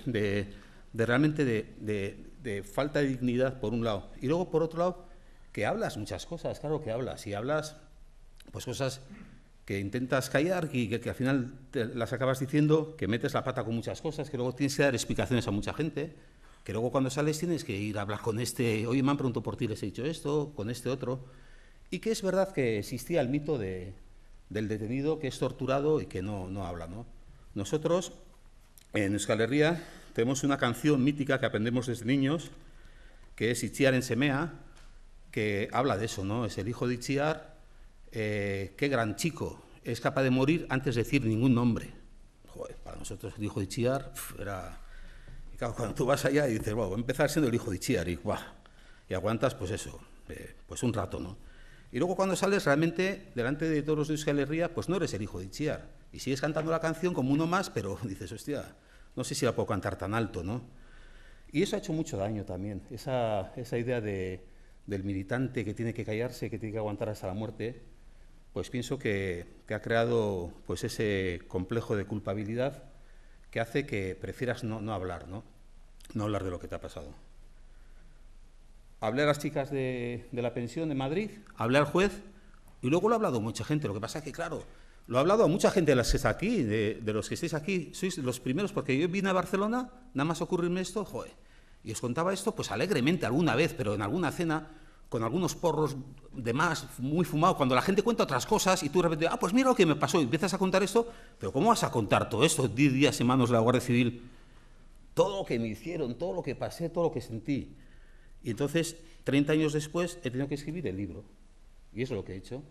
realmente de falta de dignidad, por un lado, y luego, por otro lado, que hablas muchas cosas, claro que hablas, y hablas pues cosas que intentas callar y que al final las acabas diciendo, que metes la pata con muchas cosas, que luego tienes que dar explicaciones a mucha gente, que luego cuando sales tienes que ir a hablar con este, oye, me han preguntado por ti, les he dicho esto, con este otro, y que es verdad que existía el mito del detenido que es torturado y que no habla, ¿no? Nosotros, En Euskal Herria tenemos una canción mítica que aprendemos desde niños, que es Itziaren semea, que habla de eso, ¿no? Es el hijo de Itziar, qué gran chico, es capaz de morir antes de decir ningún nombre. Joder, para nosotros el hijo de Itziar era... Y claro, cuando tú vas allá y dices, bueno, voy a empezar siendo el hijo de Itziar, y aguantas, pues eso, pues un rato, ¿no? Y luego cuando sales realmente delante de todos los de Euskal Herria, pues no eres el hijo de Itziar. Y sigues cantando la canción como uno más, pero dices, hostia, no sé si la puedo cantar tan alto, ¿no? Y eso ha hecho mucho daño también, esa idea del militante que tiene que callarse, que tiene que aguantar hasta la muerte, pues pienso que ha creado pues ese complejo de culpabilidad que hace que prefieras no hablar, ¿no? No hablar de lo que te ha pasado. Hablé a las chicas de la pensión de Madrid, hablé al juez y luego lo ha hablado mucha gente. Lo que pasa es que, claro, lo ha hablado a mucha gente de las que está aquí, de los que estáis aquí. Sois los primeros, porque yo vine a Barcelona, nada más ocurrirme esto, joder, y os contaba esto pues alegremente alguna vez, pero en alguna cena, con algunos porros de más, muy fumado, cuando la gente cuenta otras cosas y tú de repente, pues mira lo que me pasó, y empiezas a contar esto, pero ¿cómo vas a contar todo esto? 10 días en manos de la Guardia Civil, todo lo que me hicieron, todo lo que pasé, todo lo que sentí. Y entonces, 30 años después, he tenido que escribir el libro. Y eso es lo que he hecho.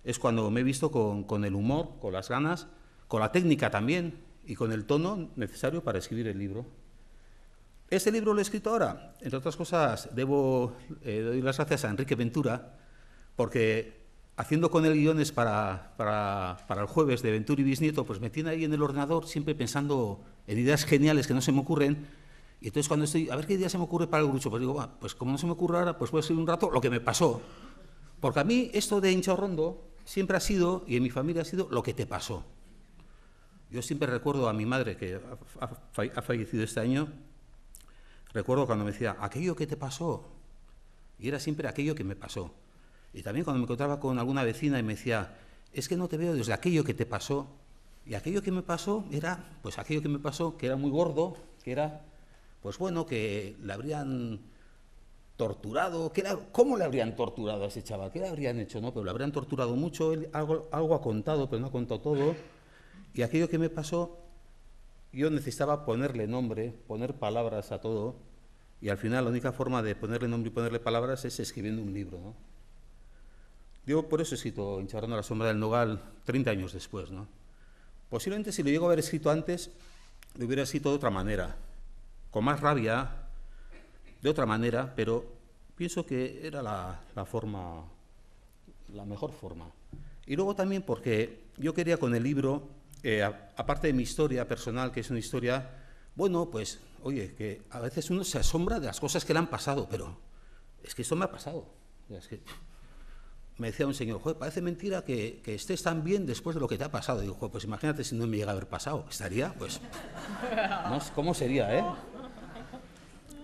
Es cuando me he visto con el humor, con las ganas, con la técnica también y con el tono necesario para escribir el libro. Este libro lo he escrito ahora. Entre otras cosas, doy las gracias a Enrique Ventura, porque haciendo con él guiones para el jueves de Ventura y Bisnieto, pues me tiene ahí en el ordenador siempre pensando en ideas geniales que no se me ocurren. Y entonces cuando estoy, a ver qué idea se me ocurre para el grucho, pues digo, pues como no se me ocurre ahora, pues voy a escribir un rato lo que me pasó. Porque a mí esto de Inchaurrondo siempre ha sido, y en mi familia ha sido, lo que te pasó. Yo siempre recuerdo a mi madre, que ha fallecido este año, recuerdo cuando me decía, aquello que te pasó, y era siempre aquello que me pasó. Y también cuando me encontraba con alguna vecina y me decía, es que no te veo desde aquello que te pasó, y aquello que me pasó era, pues aquello que me pasó, que era muy gordo, que era... Pues bueno, que le habrían torturado, ¿cómo le habrían torturado a ese chaval? ¿Qué le habrían hecho? No, pero le habrían torturado mucho, él algo ha contado, pero no ha contado todo. Y aquello que me pasó, yo necesitaba ponerle nombre, poner palabras a todo, y al final la única forma de ponerle nombre y ponerle palabras es escribiendo un libro, ¿no? Yo por eso he escrito Inchaurrondo a la sombra del nogal 30 años después, ¿no? Posiblemente si lo llego a haber escrito antes, lo hubiera escrito de otra manera, con más rabia, de otra manera, pero pienso que era la mejor forma. Y luego también porque yo quería con el libro, aparte de mi historia personal, que es una historia, bueno, pues, oye, que a veces uno se asombra de las cosas que le han pasado, pero es que esto me ha pasado. Es que me decía un señor, joder, parece mentira que estés tan bien después de lo que te ha pasado. Y digo, joder, pues imagínate si no me llega a haber pasado, estaría, pues, no sé cómo sería, ¿eh?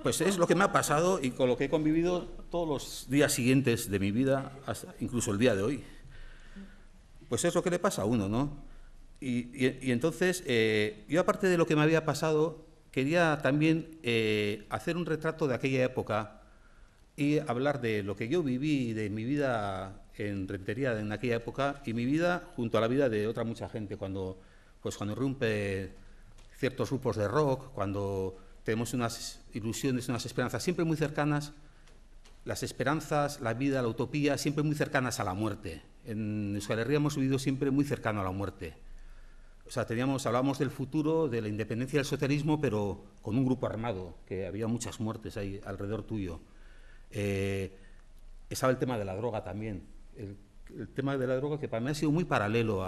Pues es lo que me ha pasado y con lo que he convivido todos los días siguientes de mi vida, hasta incluso el día de hoy. Pues es lo que le pasa a uno, ¿no? Y entonces, yo aparte de lo que me había pasado, quería también hacer un retrato de aquella época y hablar de lo que yo viví, de mi vida en Rentería en aquella época y mi vida junto a la vida de otra mucha gente, cuando irrumpe ciertos grupos de rock, cuando tenemos unas ilusiones, unas esperanzas siempre muy cercanas, las esperanzas, la vida, la utopía, siempre muy cercanas a la muerte. En Euskal Herria hemos vivido siempre muy cercano a la muerte. O sea, hablábamos del futuro, de la independencia del socialismo, pero con un grupo armado, que había muchas muertes ahí alrededor tuyo. Estaba el tema de la droga también. El tema de la droga que para mí ha sido muy paralelo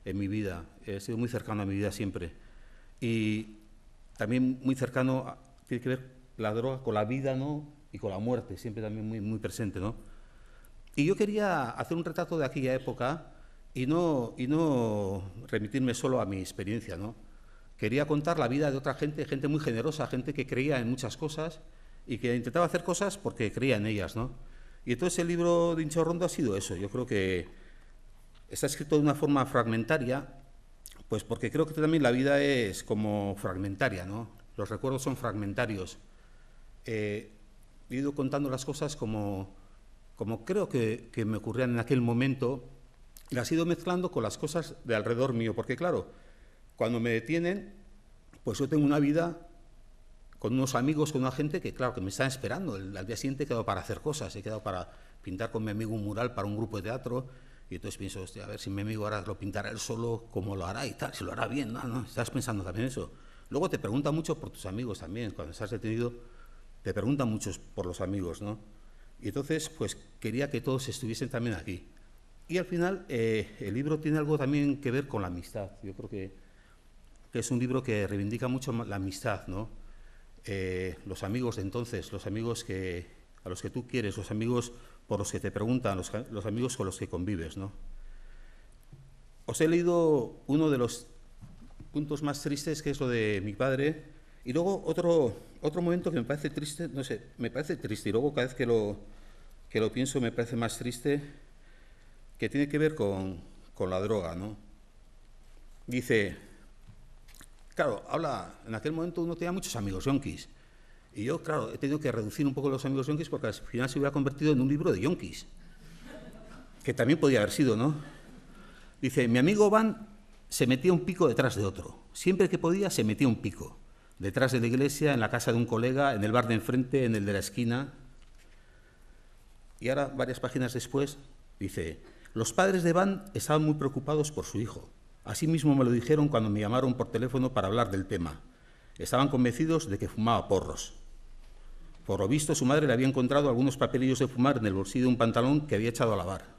en mi vida, ha sido muy cercano a mi vida siempre. Y también muy cercano, tiene que ver la droga con la vida, ¿no? Y con la muerte, siempre también muy, muy presente, ¿no? Y yo quería hacer un retrato de aquella época y no remitirme solo a mi experiencia, ¿no? Quería contar la vida de otra gente, gente muy generosa, gente que creía en muchas cosas y que intentaba hacer cosas porque creía en ellas, ¿no? Y entonces el libro de Inchaurrondo ha sido eso. Yo creo que está escrito de una forma fragmentaria, pues porque creo que también la vida es como fragmentaria, ¿no? Los recuerdos son fragmentarios. He ido contando las cosas como creo que me ocurrían en aquel momento, y las he ido mezclando con las cosas de alrededor mío, porque claro, cuando me detienen, pues yo tengo una vida con unos amigos, con una gente que, claro, que me están esperando. Al día siguiente he quedado para hacer cosas, he quedado para pintar con mi amigo un mural para un grupo de teatro, y entonces pienso, hostia, a ver si mi amigo ahora lo pintará él solo, cómo lo hará y tal, si lo hará bien, no, estás pensando también eso. Luego te preguntan mucho por tus amigos también, cuando estás detenido, te preguntan muchos por los amigos, ¿no? Y entonces, pues quería que todos estuviesen también aquí. Y al final, el libro tiene algo también que ver con la amistad. Yo creo que es un libro que reivindica mucho la amistad, ¿no? Los amigos de entonces, los amigos a los que tú quieres, los amigos por los que te preguntan, los amigos con los que convives, ¿no? Os he leído uno de los puntos más tristes, que es lo de mi padre, y luego otro momento que me parece triste, no sé, me parece triste, y luego cada vez que lo pienso me parece más triste, que tiene que ver con la droga, ¿no? Dice, claro, en aquel momento uno tenía muchos amigos yonkis, y yo, claro, he tenido que reducir un poco los amigos yonkis porque al final se hubiera convertido en un libro de yonkis, que también podía haber sido, ¿no? Dice, mi amigo Van se metía un pico detrás de otro. Siempre que podía se metía un pico. Detrás de la iglesia, en la casa de un colega, en el bar de enfrente, en el de la esquina. Y ahora, varias páginas después, dice, los padres de Van estaban muy preocupados por su hijo. Así mismo me lo dijeron cuando me llamaron por teléfono para hablar del tema. Estaban convencidos de que fumaba porros. Por lo visto, su madre le había encontrado algunos papelillos de fumar en el bolsillo de un pantalón que había echado a lavar.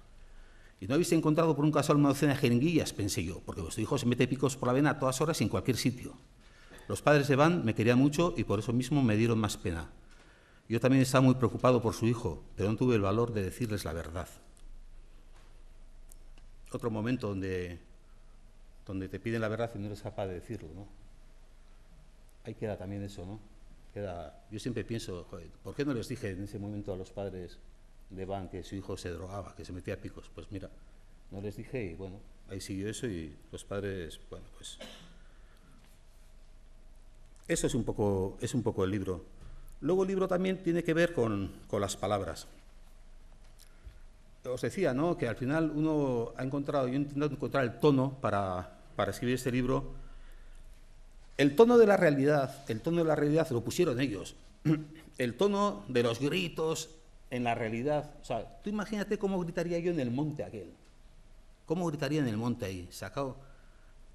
¿Y no habéis encontrado por un casual una docena de jeringuillas? Pensé yo, porque vuestro hijo se mete picos por la vena a todas horas y en cualquier sitio. Los padres de Van me querían mucho y por eso mismo me dieron más pena. Yo también estaba muy preocupado por su hijo, pero no tuve el valor de decirles la verdad. Otro momento donde te piden la verdad y no eres capaz de decirlo, ¿no? Ahí queda también eso, ¿no? Yo siempre pienso, joder, ¿por qué no les dije en ese momento a los padres de Van que su hijo se drogaba, que se metía a picos? Pues mira, no les dije y bueno, ahí siguió eso y los padres, bueno, pues eso es un poco el libro. Luego el libro también tiene que ver con las palabras. Os decía, ¿no?, que al final yo he intentado encontrar el tono para escribir este libro. El tono de la realidad lo pusieron ellos. El tono de los gritos en la realidad. O sea, tú imagínate cómo gritaría yo en el monte aquel. ¿Cómo gritaría en el monte ahí, sacado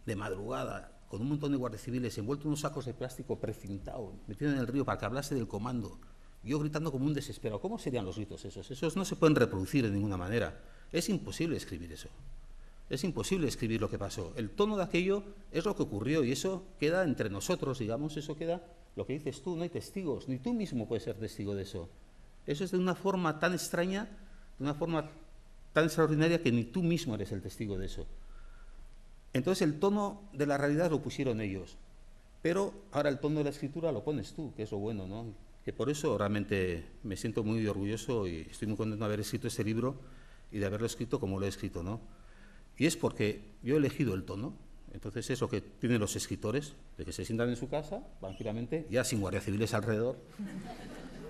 de madrugada, con un montón de guardias civiles, envuelto en unos sacos de plástico precintado, metido en el río para que hablase del comando? Yo gritando como un desesperado. ¿Cómo serían los gritos esos? Esos no se pueden reproducir de ninguna manera. Es imposible escribir eso. Es imposible escribir lo que pasó. El tono de aquello es lo que ocurrió y eso queda entre nosotros, digamos, eso queda, lo que dices tú, no hay testigos, ni tú mismo puedes ser testigo de eso. Eso es de una forma tan extraña, de una forma tan extraordinaria que ni tú mismo eres el testigo de eso. Entonces el tono de la realidad lo pusieron ellos, pero ahora el tono de la escritura lo pones tú, que es lo bueno, ¿no? Que por eso realmente me siento muy orgulloso y estoy muy contento de haber escrito este libro y de haberlo escrito como lo he escrito, ¿no? Y es porque yo he elegido el tono. Entonces es lo que tienen los escritores, de que se sientan en su casa, tranquilamente, ya sin guardias civiles alrededor,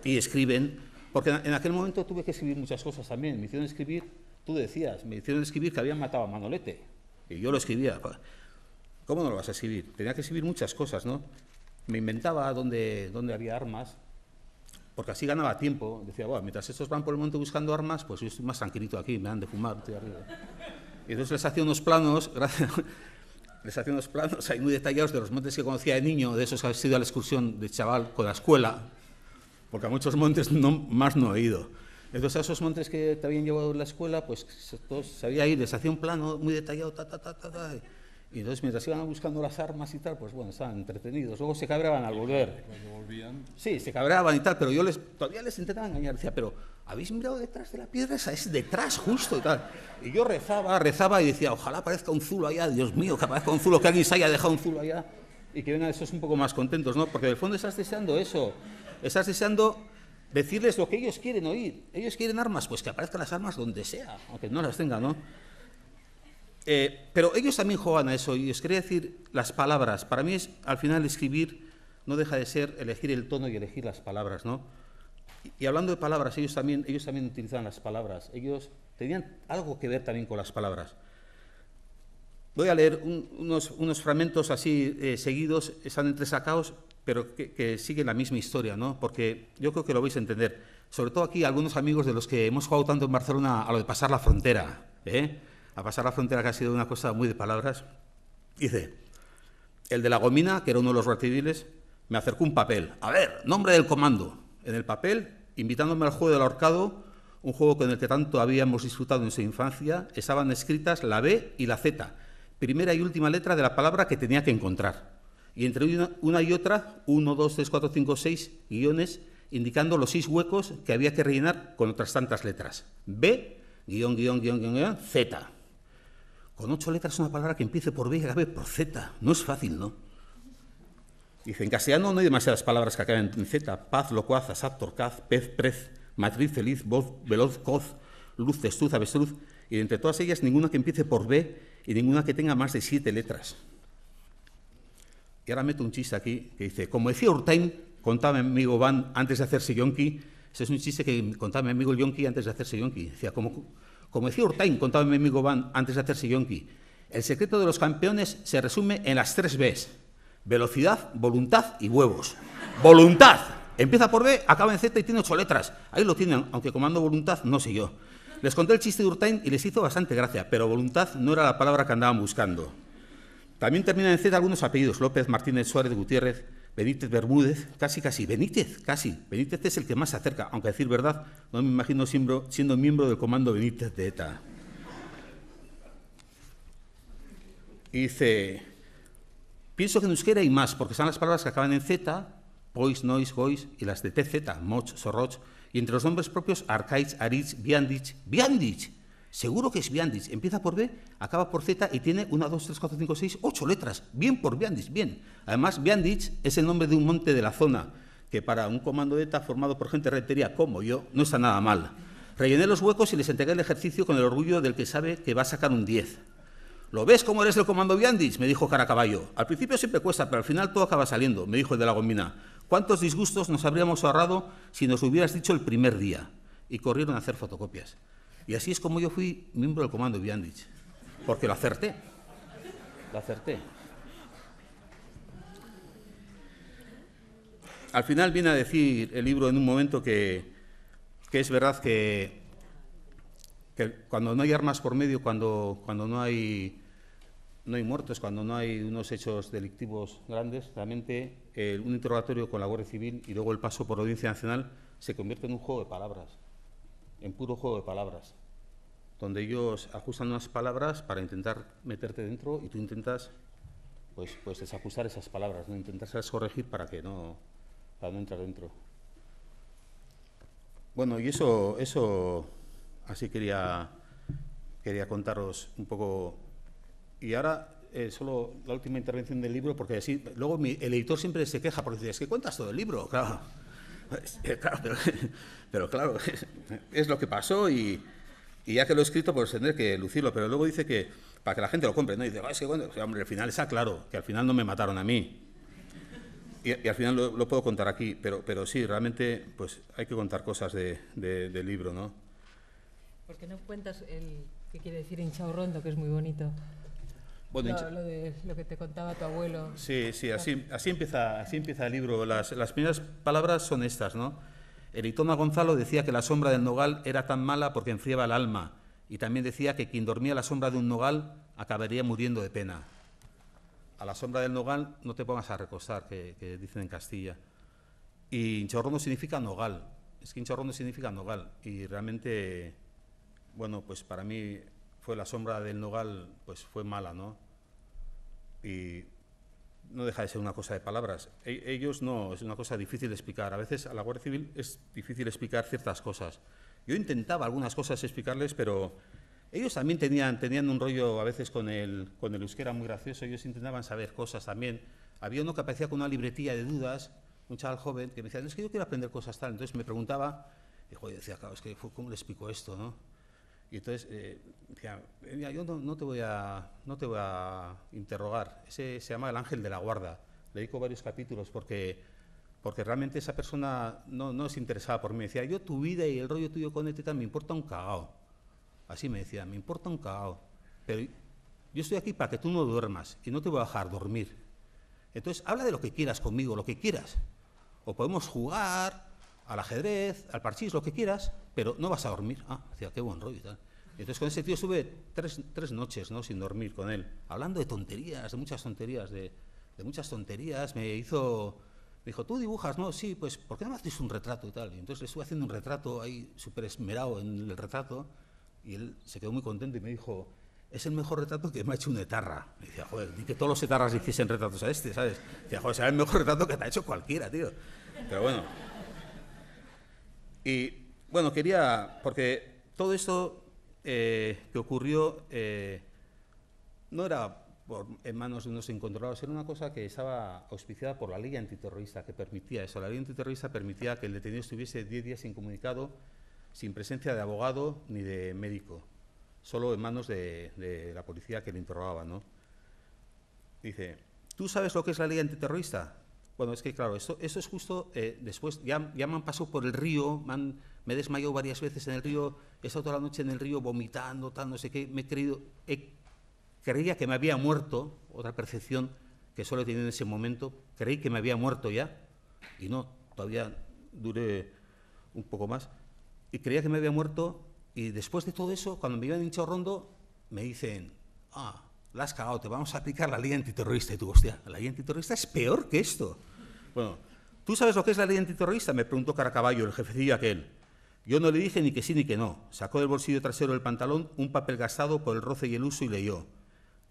y escriben. Porque en aquel momento tuve que escribir muchas cosas también. Me hicieron escribir, tú decías, me hicieron escribir que habían matado a Manolete. Y yo lo escribía. ¿Cómo no lo vas a escribir? Tenía que escribir muchas cosas, ¿no? Me inventaba dónde había armas, porque así ganaba tiempo. Decía, bueno, mientras estos van por el monte buscando armas, pues yo estoy más tranquilito aquí, me dan de fumar, estoy arriba. Y entonces les hacía unos planos, ahí muy detallados de los montes que conocía de niño, de esos que había ido a la excursión de chaval con la escuela, porque a muchos montes más no he ido. Entonces a esos montes que te habían llevado a la escuela, pues todos sabía ir, les hacía un plano muy detallado, y entonces mientras iban buscando las armas y tal, pues bueno, estaban entretenidos. Luego se cabreaban al volver. Cuando volvían. Sí, se cabreaban y tal, pero yo todavía les intentaba engañar. Decía, pero ¿habéis mirado detrás de la piedra? Esa es detrás, justo y tal. Y yo rezaba y decía, ojalá aparezca un zulo allá, Dios mío, que aparezca un zulo, que alguien se haya dejado un zulo allá y que vengan esos un poco más contentos, ¿no? Porque en el fondo estás deseando eso, estás deseando decirles lo que ellos quieren oír. Ellos quieren armas, pues que aparezcan las armas donde sea, aunque no las tengan, ¿no? Pero ellos también juegan a eso, y os quería decir las palabras. Para mí al final escribir no deja de ser elegir el tono y elegir las palabras, ¿no? Y hablando de palabras, ellos también utilizan las palabras. Ellos tenían algo que ver también con las palabras. Voy a leer unos fragmentos así seguidos, están entresacados, pero que siguen la misma historia, ¿no? Porque yo creo que lo vais a entender. Sobre todo aquí algunos amigos de los que hemos jugado tanto en Barcelona a lo de pasar la frontera, a pasar la frontera, que ha sido una cosa muy de palabras. Dice, el de la gomina, que era uno de los guardianes, me acercó un papel. A ver, nombre del comando. En el papel, invitándome al juego del ahorcado, un juego con el que tanto habíamos disfrutado en su infancia, estaban escritas la B y la Z, primera y última letra de la palabra que tenía que encontrar. Y entre una y otra, 1, 2, 3, 4, 5, 6 guiones, indicando los 6 huecos que había que rellenar con otras tantas letras. B, guión, guión, guión, guión, guión, Z. Con 8 letras una palabra que empiece por B y acabe por Z. No es fácil, ¿no? Dice, en castellano no hay demasiadas palabras que acaben en Z. Paz, locuaz, asad, torcaz, pez, prez, matriz, feliz, voz, veloz, coz, luz, testuz, avestruz. Y de entre todas ellas, ninguna que empiece por B y ninguna que tenga más de 7 letras. Y ahora meto un chiste aquí que dice, como decía Urtain, contaba mi amigo Van antes de hacerse yonki. Ese es un chiste que contaba mi amigo el yonki antes de hacerse yonki. Decía, como decía Urtain, contaba mi amigo Van antes de hacerse yonki, el secreto de los campeones se resume en las 3 Bs. Velocidad, voluntad y huevos. ¡Voluntad! Empieza por B, acaba en Z y tiene 8 letras. Ahí lo tienen, aunque comando voluntad no sé yo. Les conté el chiste de Urtain y les hizo bastante gracia, pero voluntad no era la palabra que andaban buscando. También terminan en Z algunos apellidos, López, Martínez, Suárez, Gutiérrez, Benítez, Bermúdez, casi, Benítez, casi. Benítez es el que más se acerca, aunque a decir verdad, no me imagino siendo miembro del comando Benítez de ETA. Y dice, pienso que en euskera hay más, porque son las palabras que acaban en Z, pois, nois, gois, y las de TZ, moch, sorroch, y entre los nombres propios, Arcaich, Aritz, Biandich. ¡Biandich! Seguro que es Biandich. Empieza por B, acaba por Z y tiene 1, 2, 3, 4, 5, 6, 8 letras. Bien por Biandich, bien. Además, Biandich es el nombre de un monte de la zona, que para un comando de ETA formado por gente retería como yo, no está nada mal. Rellené los huecos y les entregué el ejercicio con el orgullo del que sabe que va a sacar un 10. ¿Lo ves cómo eres el comando Biandich?, me dijo Caracaballo. Al principio siempre cuesta, pero al final todo acaba saliendo, me dijo el de la gomina. ¿Cuántos disgustos nos habríamos ahorrado si nos hubieras dicho el primer día? Y corrieron a hacer fotocopias. Y así es como yo fui miembro del comando Biandich, porque lo acerté. Lo acerté. Al final viene a decir el libro en un momento que es verdad que cuando no hay armas por medio, cuando no hay muertos, cuando no hay unos hechos delictivos grandes, realmente un interrogatorio con la Guardia Civil y luego el paso por la Audiencia Nacional se convierte en un juego de palabras, en puro juego de palabras, donde ellos ajustan unas palabras para intentar meterte dentro y tú intentas pues desajustar esas palabras, ¿no? Intentarlas corregir para no entrar dentro. Bueno, y eso así quería contaros un poco. Y ahora solo la última intervención del libro, porque así luego el editor siempre se queja porque dice, es que cuentas todo el libro, claro. Pero claro, es lo que pasó y ya que lo he escrito, pues tendré que lucirlo, pero luego dice que para que la gente lo compre, ¿no? Y dice, es que bueno, hombre, al final está claro, que al final no me mataron a mí. Y al final lo puedo contar aquí, pero sí, realmente pues hay que contar cosas del libro, ¿no? ¿Por qué no cuentas qué quiere decir hinchaurrondo, que es muy bonito? Bueno, lo que te contaba tu abuelo. Sí, así empieza el libro. Las primeras palabras son estas, ¿no? Eritona Gonzalo decía que la sombra del nogal era tan mala porque enfriaba el alma, y también decía que quien dormía a la sombra de un nogal acabaría muriendo de pena. A la sombra del nogal no te pongas a recostar, que dicen en Castilla. Y hinchaurrondo significa nogal. Es que hinchaurrondo significa nogal. Y realmente, bueno, pues para mí fue la sombra del nogal, pues fue mala, ¿no? Y no deja de ser una cosa de palabras. Ellos no, es una cosa difícil de explicar. A veces a la Guardia Civil es difícil explicar ciertas cosas. Yo intentaba algunas cosas explicarles, pero ellos también tenían un rollo a veces con el euskera muy gracioso. Ellos intentaban saber cosas también. Había uno que aparecía con una libretilla de dudas, un chaval joven, que me decía, no, es que yo quiero aprender cosas tal. Entonces me preguntaba, y yo decía, claro, es que ¿cómo le explico esto, no? Y entonces decía, mira, yo no te voy a interrogar. Ese se llama El Ángel de la Guarda. Le dedico varios capítulos porque realmente esa persona no es interesada por mí. Me decía, yo tu vida y el rollo tuyo con ETA me importa un cagao. Así me decía, me importa un cagao. Pero yo estoy aquí para que tú no duermas y no te voy a dejar dormir. Entonces, habla de lo que quieras conmigo, lo que quieras. O podemos jugar al ajedrez, al parchís, lo que quieras, pero no vas a dormir. Ah, decía, qué buen rollo y tal. Y entonces con ese tío estuve tres noches, ¿no?, sin dormir con él, hablando de tonterías, de muchas tonterías, de muchas tonterías. Me dijo, ¿tú dibujas? No, sí, pues, ¿por qué no me haces un retrato y tal? Y entonces le estuve haciendo un retrato ahí súper esmerado en el retrato, y él se quedó muy contento y me dijo, es el mejor retrato que me ha hecho un etarra. Y decía, joder, di que todos los etarras hiciesen retratos a este, ¿sabes? Y decía, joder, será el mejor retrato que te ha hecho cualquiera, tío. Pero bueno. Y bueno, quería, porque todo esto que ocurrió no era en manos de unos incontrolados, era una cosa que estaba auspiciada por la ley antiterrorista, que permitía eso. La ley antiterrorista permitía que el detenido estuviese 10 días incomunicado, sin presencia de abogado ni de médico, solo en manos de la policía que le interrogaba, ¿no? Dice, ¿tú sabes lo que es la ley antiterrorista? Bueno, es que claro, eso es justo después, ya me han pasado por el río, me he desmayado varias veces en el río, he estado toda la noche en el río vomitando, tal, no sé qué, creía que me había muerto, otra percepción que solo he tenido en ese momento, creí que me había muerto ya, y no, todavía duré un poco más, y creía que me había muerto, y después de todo eso, cuando me iban hinchado rondo, me dicen, la has cagado, te vamos a aplicar la ley antiterrorista. Y tú, hostia, la ley antiterrorista es peor que esto. Bueno, ¿tú sabes lo que es la ley antiterrorista?, me preguntó Caracaballo, el jefecillo aquel. Yo no le dije ni que sí ni que no. Sacó del bolsillo trasero del pantalón un papel gastado por el roce y el uso y leyó: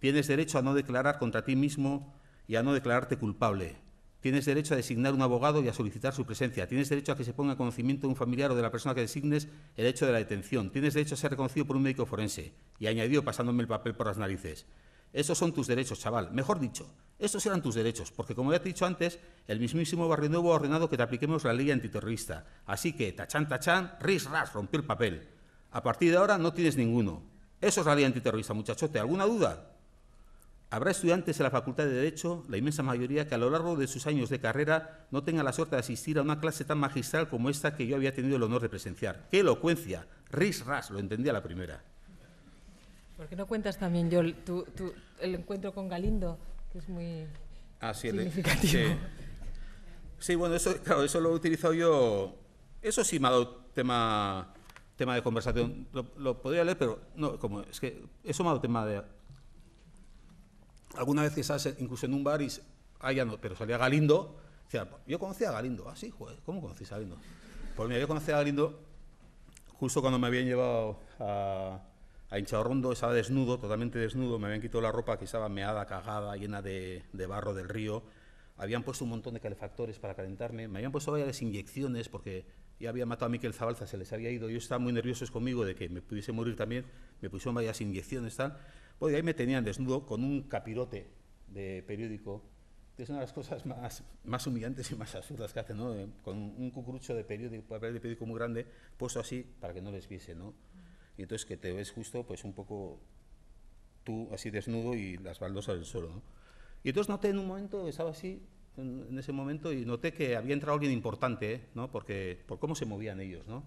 tienes derecho a no declarar contra ti mismo y a no declararte culpable. Tienes derecho a designar un abogado y a solicitar su presencia. Tienes derecho a que se ponga en conocimiento de un familiar o de la persona que designes el hecho de la detención. Tienes derecho a ser reconocido por un médico forense. Y añadió, pasándome el papel por las narices: esos son tus derechos, chaval. Mejor dicho, estos eran tus derechos, porque como ya te he dicho antes, el mismísimo Barrio Nuevo ha ordenado que te apliquemos la ley antiterrorista. Así que, tachán, tachán, ris, ras, rompió el papel. A partir de ahora no tienes ninguno. Eso es la ley antiterrorista, muchachote. ¿Alguna duda? Habrá estudiantes en la Facultad de Derecho, la inmensa mayoría, que a lo largo de sus años de carrera no tengan la suerte de asistir a una clase tan magistral como esta que yo había tenido el honor de presenciar. ¡Qué elocuencia! Ris, ras, lo entendí a la primera. ¿Por qué no cuentas también, Joel, el encuentro con Galindo, que es muy significativo? Sí, bueno, claro, eso lo he utilizado yo. Eso sí me ha dado tema de conversación. Lo podría leer, pero no, como es que eso me ha dado tema de. Alguna vez que estás incluso en un bar y ya no, pero salía Galindo, decía, yo conocía a Galindo. Ah, sí, joder, ¿cómo conocís a Galindo? Pues mira, yo conocí a Galindo justo cuando me habían llevado a Hincharrondo, estaba desnudo, totalmente desnudo, me habían quitado la ropa que estaba meada, cagada, llena de barro del río, habían puesto un montón de calefactores para calentarme, me habían puesto varias inyecciones porque ya había matado a Miquel Zabalza, se les había ido, yo estaba muy nerviosos conmigo de que me pudiese morir también, me pusieron varias inyecciones, tal, pues ahí me tenían desnudo con un capirote de periódico, que es una de las cosas más humillantes y más absurdas que hacen, ¿no? Con un cucurucho de periódico, papel de periódico muy grande, puesto así para que no les viese, ¿no? Y entonces que te ves justo, pues un poco tú así desnudo y las baldosas del suelo, ¿no? Y entonces noté en un momento, estaba así, en ese momento, y noté que había entrado alguien importante, ¿no? Por cómo se movían ellos, ¿no?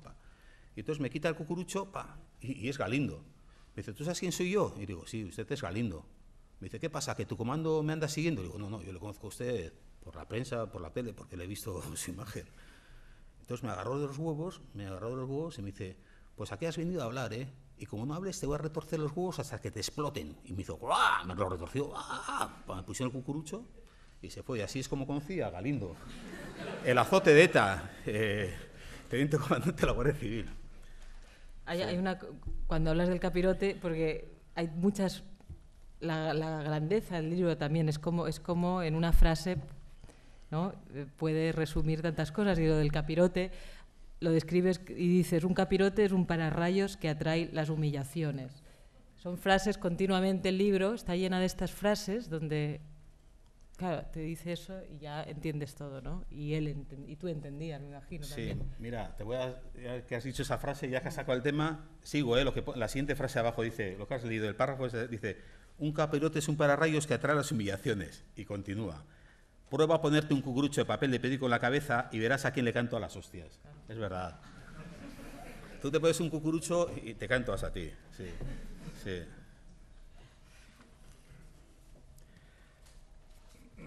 Y entonces me quita el cucurucho, y es Galindo. Me dice, ¿tú sabes quién soy yo? Y digo, sí, usted es Galindo. Me dice, ¿qué pasa? ¿Que tu comando me anda siguiendo? Y digo, no, yo le conozco a usted por la prensa, por la tele, porque le he visto su imagen. Entonces me agarró de los huevos y me dice, pues aquí has venido a hablar, ¿eh? Y como no hables, te voy a retorcer los huevos hasta que te exploten. Y me hizo, ¡guau! Me lo retorció, ¡guau! Me pusieron el cucurucho y se fue. Y así es como conocí a Galindo. El azote de ETA, teniente comandante de la Guardia Civil. Hay una, cuando hablas del capirote, porque hay muchas... La grandeza del libro también es como en una frase, ¿no? Puede resumir tantas cosas. Y lo del capirote lo describes y dices, un capirote es un pararrayos que atrae las humillaciones. Son frases continuamente, el libro está llena de estas frases donde, claro, te dice eso y ya entiendes todo, ¿no? Y tú entendías, me imagino, sí, también. Mira, ya que has dicho esa frase, ya que has sacado el tema, sigo, la siguiente frase abajo dice, lo que has leído, el párrafo dice, un capirote es un pararrayos que atrae las humillaciones, y continúa. Prueba a ponerte un cucurucho de papel de periódico en la cabeza y verás a quién le canto a las hostias. Es verdad. Tú te pones un cucurucho y te canto a ti. Sí, sí.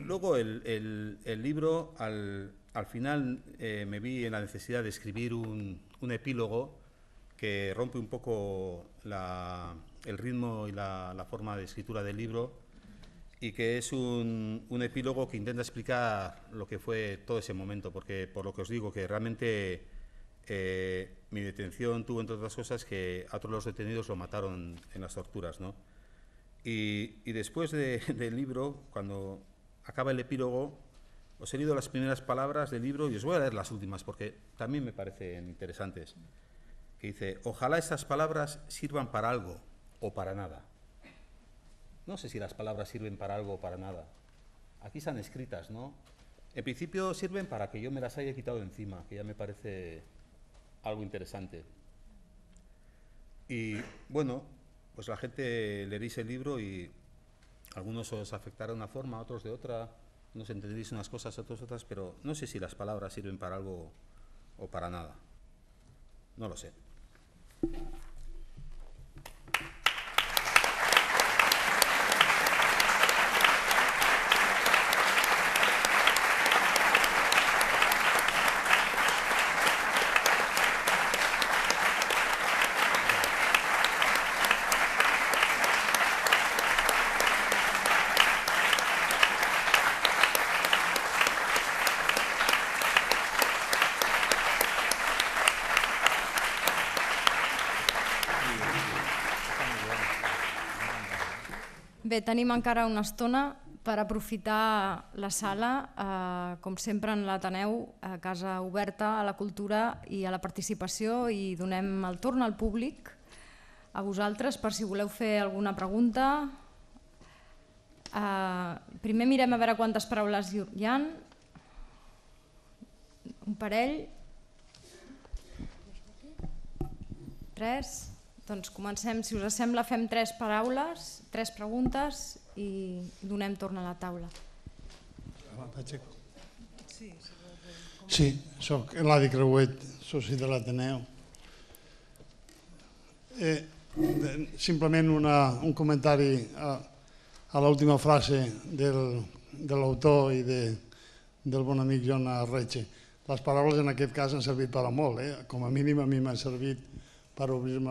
Luego el libro, al final me vi en la necesidad de escribir un epílogo que rompe un poco el ritmo y la forma de escritura del libro, y que es un epílogo que intenta explicar lo que fue todo ese momento, porque por lo que os digo, que realmente mi detención tuvo, entre otras cosas, que a otros los detenidos lo mataron en las torturas, ¿no? Y después del libro, cuando acaba el epílogo, os he leído las primeras palabras del libro y os voy a leer las últimas porque también me parecen interesantes. Que dice: ojalá estas palabras sirvan para algo o para nada. No sé si las palabras sirven para algo o para nada. Aquí están escritas, ¿no? En principio sirven para que yo me las haya quitado de encima, que ya me parece algo interesante. Y bueno, pues la gente leeréis el libro y algunos os afectará de una forma, otros de otra, unos entenderéis unas cosas, otros otras, pero no sé si las palabras sirven para algo o para nada. No lo sé. Bé, tenim encara una estona per aprofitar la sala, com sempre en l'Ateneu, a casa oberta a la cultura i a la participació, i donem el torn al públic, a vosaltres, per si voleu fer alguna pregunta. Primer mirem a veure quantes paraules hi ha. Un parell. 3. Doncs comencem, si us sembla, fem 3 paraules, 3 preguntes i donem torn a la taula. Sí, soc Eladi Creuet, soci de l'Ateneu. Simplement un comentari a l'última frase de l'autor i del bon amic Joan Arretxe. Les paraules en aquest cas han servit per a molt, com a mínim a mi m'han servit per obrir-me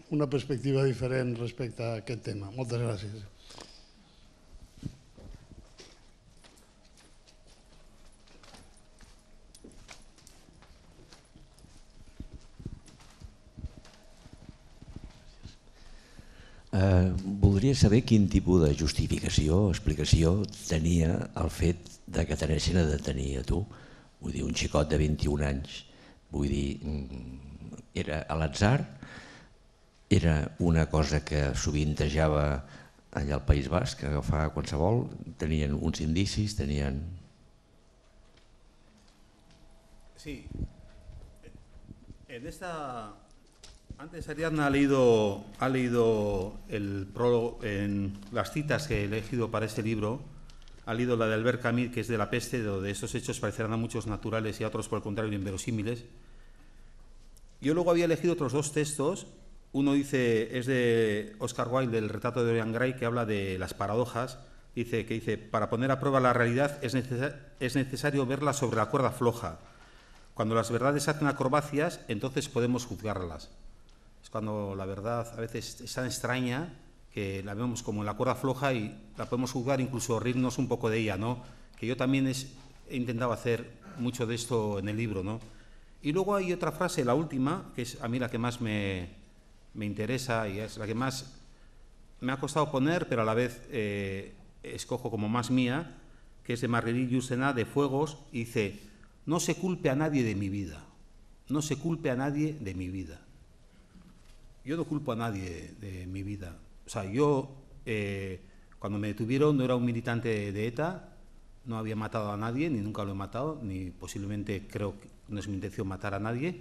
una perspectiva diferent respecte a aquest tema. Moltes gràcies. Voldria saber quin tipus de justificació o explicació tenia el fet que t'anessin a detenir a tu. Vull dir, un xicot de 21 anys. Vull dir, era a l'atzar? Era una cosa que sovintejava allà al País Basc, agafar qualsevol? Tenien uns indicis, tenien... Sí. Antes Ariadna ha leído el prólogo, en las citas que he elegido para este libro, ha leído la de Albert Camus, que es de la peste, donde estos hechos parecerán a muchos naturales y a otros, por el contrario, inverosímiles. Yo luego había elegido otros 2 textos. Uno es de Oscar Wilde, del retrato de Dorian Gray, que habla de las paradojas. Dice, para poner a prueba la realidad es necesario verla sobre la cuerda floja. Cuando las verdades hacen acrobacias, entonces podemos juzgarlas. Es cuando la verdad a veces es tan extraña que la vemos como en la cuerda floja y la podemos juzgar, incluso reírnos un poco de ella, ¿no? Que yo también he intentado hacer mucho de esto en el libro, ¿no? Y luego hay otra frase, la última, que es a mí la que más me interesa y es la que más me ha costado poner, pero a la vez escojo como más mía, que es de Marguerite Yourcenar, de Fuegos, y dice: no se culpe a nadie de mi vida, no se culpe a nadie de mi vida. Yo no culpo a nadie de mi vida. O sea, yo cuando me detuvieron no era un militante de ETA, no había matado a nadie, ni nunca lo he matado, ni posiblemente creo que no es mi intención matar a nadie,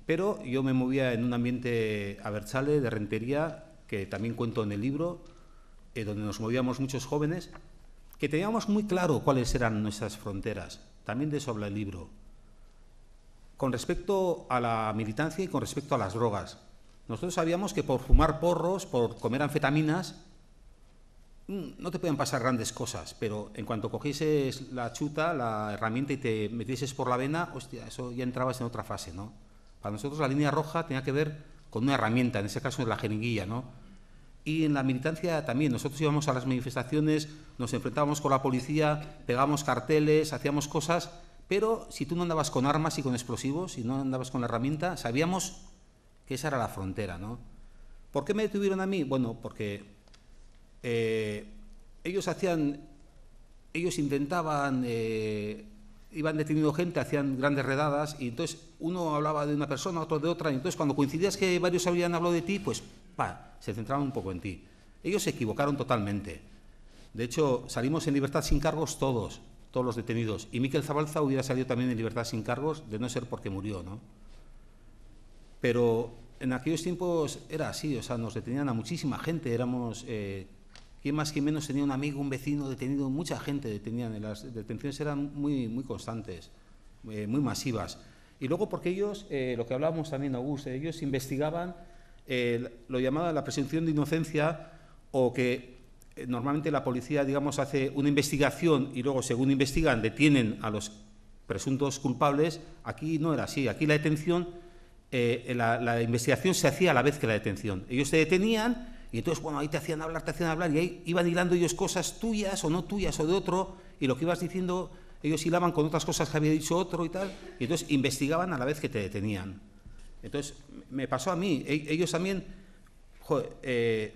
pero yo me movía en un ambiente abertzale, de rentería, que también cuento en el libro, donde nos movíamos muchos jóvenes, que teníamos muy claro cuáles eran nuestras fronteras. También de eso habla el libro. Con respecto a la militancia y con respecto a las drogas. Nosotros sabíamos que por fumar porros, por comer anfetaminas, no te pueden pasar grandes cosas, pero en cuanto cogieses la chuta, la herramienta y te metieses por la vena, hostia, eso ya entrabas en otra fase, ¿no? Para nosotros la línea roja tenía que ver con una herramienta, en ese caso la jeringuilla, ¿no? Y en la militancia también, nosotros íbamos a las manifestaciones, nos enfrentábamos con la policía, pegábamos carteles, hacíamos cosas, pero si tú no andabas con armas y con explosivos, si no andabas con la herramienta, sabíamos que esa era la frontera, ¿no? ¿Por qué me detuvieron a mí? Bueno, porque ellos intentaban, iban deteniendo gente, hacían grandes redadas, y entonces uno hablaba de una persona, otro de otra, y entonces cuando coincidías que varios habían hablado de ti, pues se centraban un poco en ti. Ellos se equivocaron totalmente. De hecho, salimos en libertad sin cargos todos los detenidos, y Miquel Zabalza hubiera salido también en libertad sin cargos, de no ser porque murió, ¿no? Pero en aquellos tiempos era así, o sea, nos detenían a muchísima gente, éramos, quién más quién menos tenía un amigo, un vecino detenido, mucha gente detenían, las detenciones eran muy constantes, muy masivas. Y luego porque ellos, lo que hablábamos también, Augusto, ellos investigaban lo llamaba la presunción de inocencia, o que normalmente la policía, digamos, hace una investigación y luego, según investigan, detienen a los presuntos culpables. Aquí no era así, aquí la detención, la investigación se hacía a la vez que la detención. Ellos te detenían y entonces, bueno, ahí te hacían hablar, y ahí iban hilando ellos cosas tuyas o no tuyas o de otro, y lo que ibas diciendo, ellos hilaban con otras cosas que había dicho otro y tal, y entonces investigaban a la vez que te detenían. Entonces, me pasó a mí, ellos también, joder,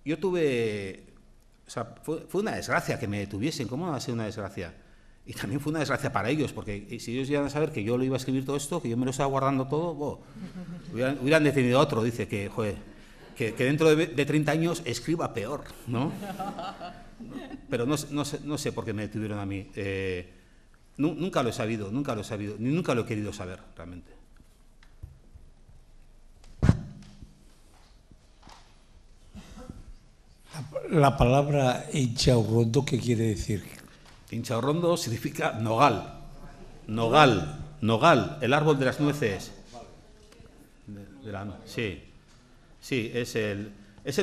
yo tuve, o sea, fue una desgracia que me detuviesen. ¿Cómo no va a ser una desgracia? Y también fue una desgracia para ellos, porque si ellos llegan a saber que yo lo iba a escribir todo esto, que yo me lo estaba guardando todo, hubieran detenido a otro, dice que, joder, que dentro de 30 años escriba peor, ¿no? Pero no sé por qué me detuvieron a mí. Nunca lo he sabido, ni nunca lo he querido saber, realmente. La palabra Inchaurrondo, ¿qué quiere decir? Inchaurrondo significa nogal. Nogal, el árbol de las nueces. Sí, es el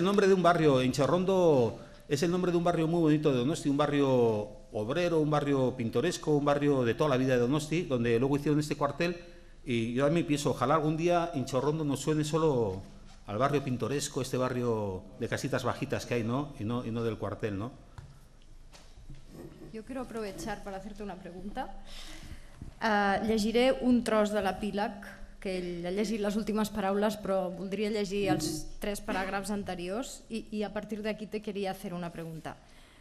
nombre de un barrio. Inchaurrondo es el nombre de un barrio muy bonito de Donosti, un barrio obrero, un barrio pintoresco, un barrio de toda la vida de Donosti, donde luego hicieron este cuartel. Y yo también pienso, ojalá algún día Inchaurrondo nos suene solo al barrio pintoresco, este barrio de casitas bajitas que hay, ¿no? Y no del cuartel, ¿no? Jo quiero aprovechar per hacerte una pregunta. Llegiré un tros de l'epíleg, que ell ha llegit les últimes paraules, però voldria llegir els 3 paràgrafs anteriors y a partir de aquí te quería hacer una pregunta.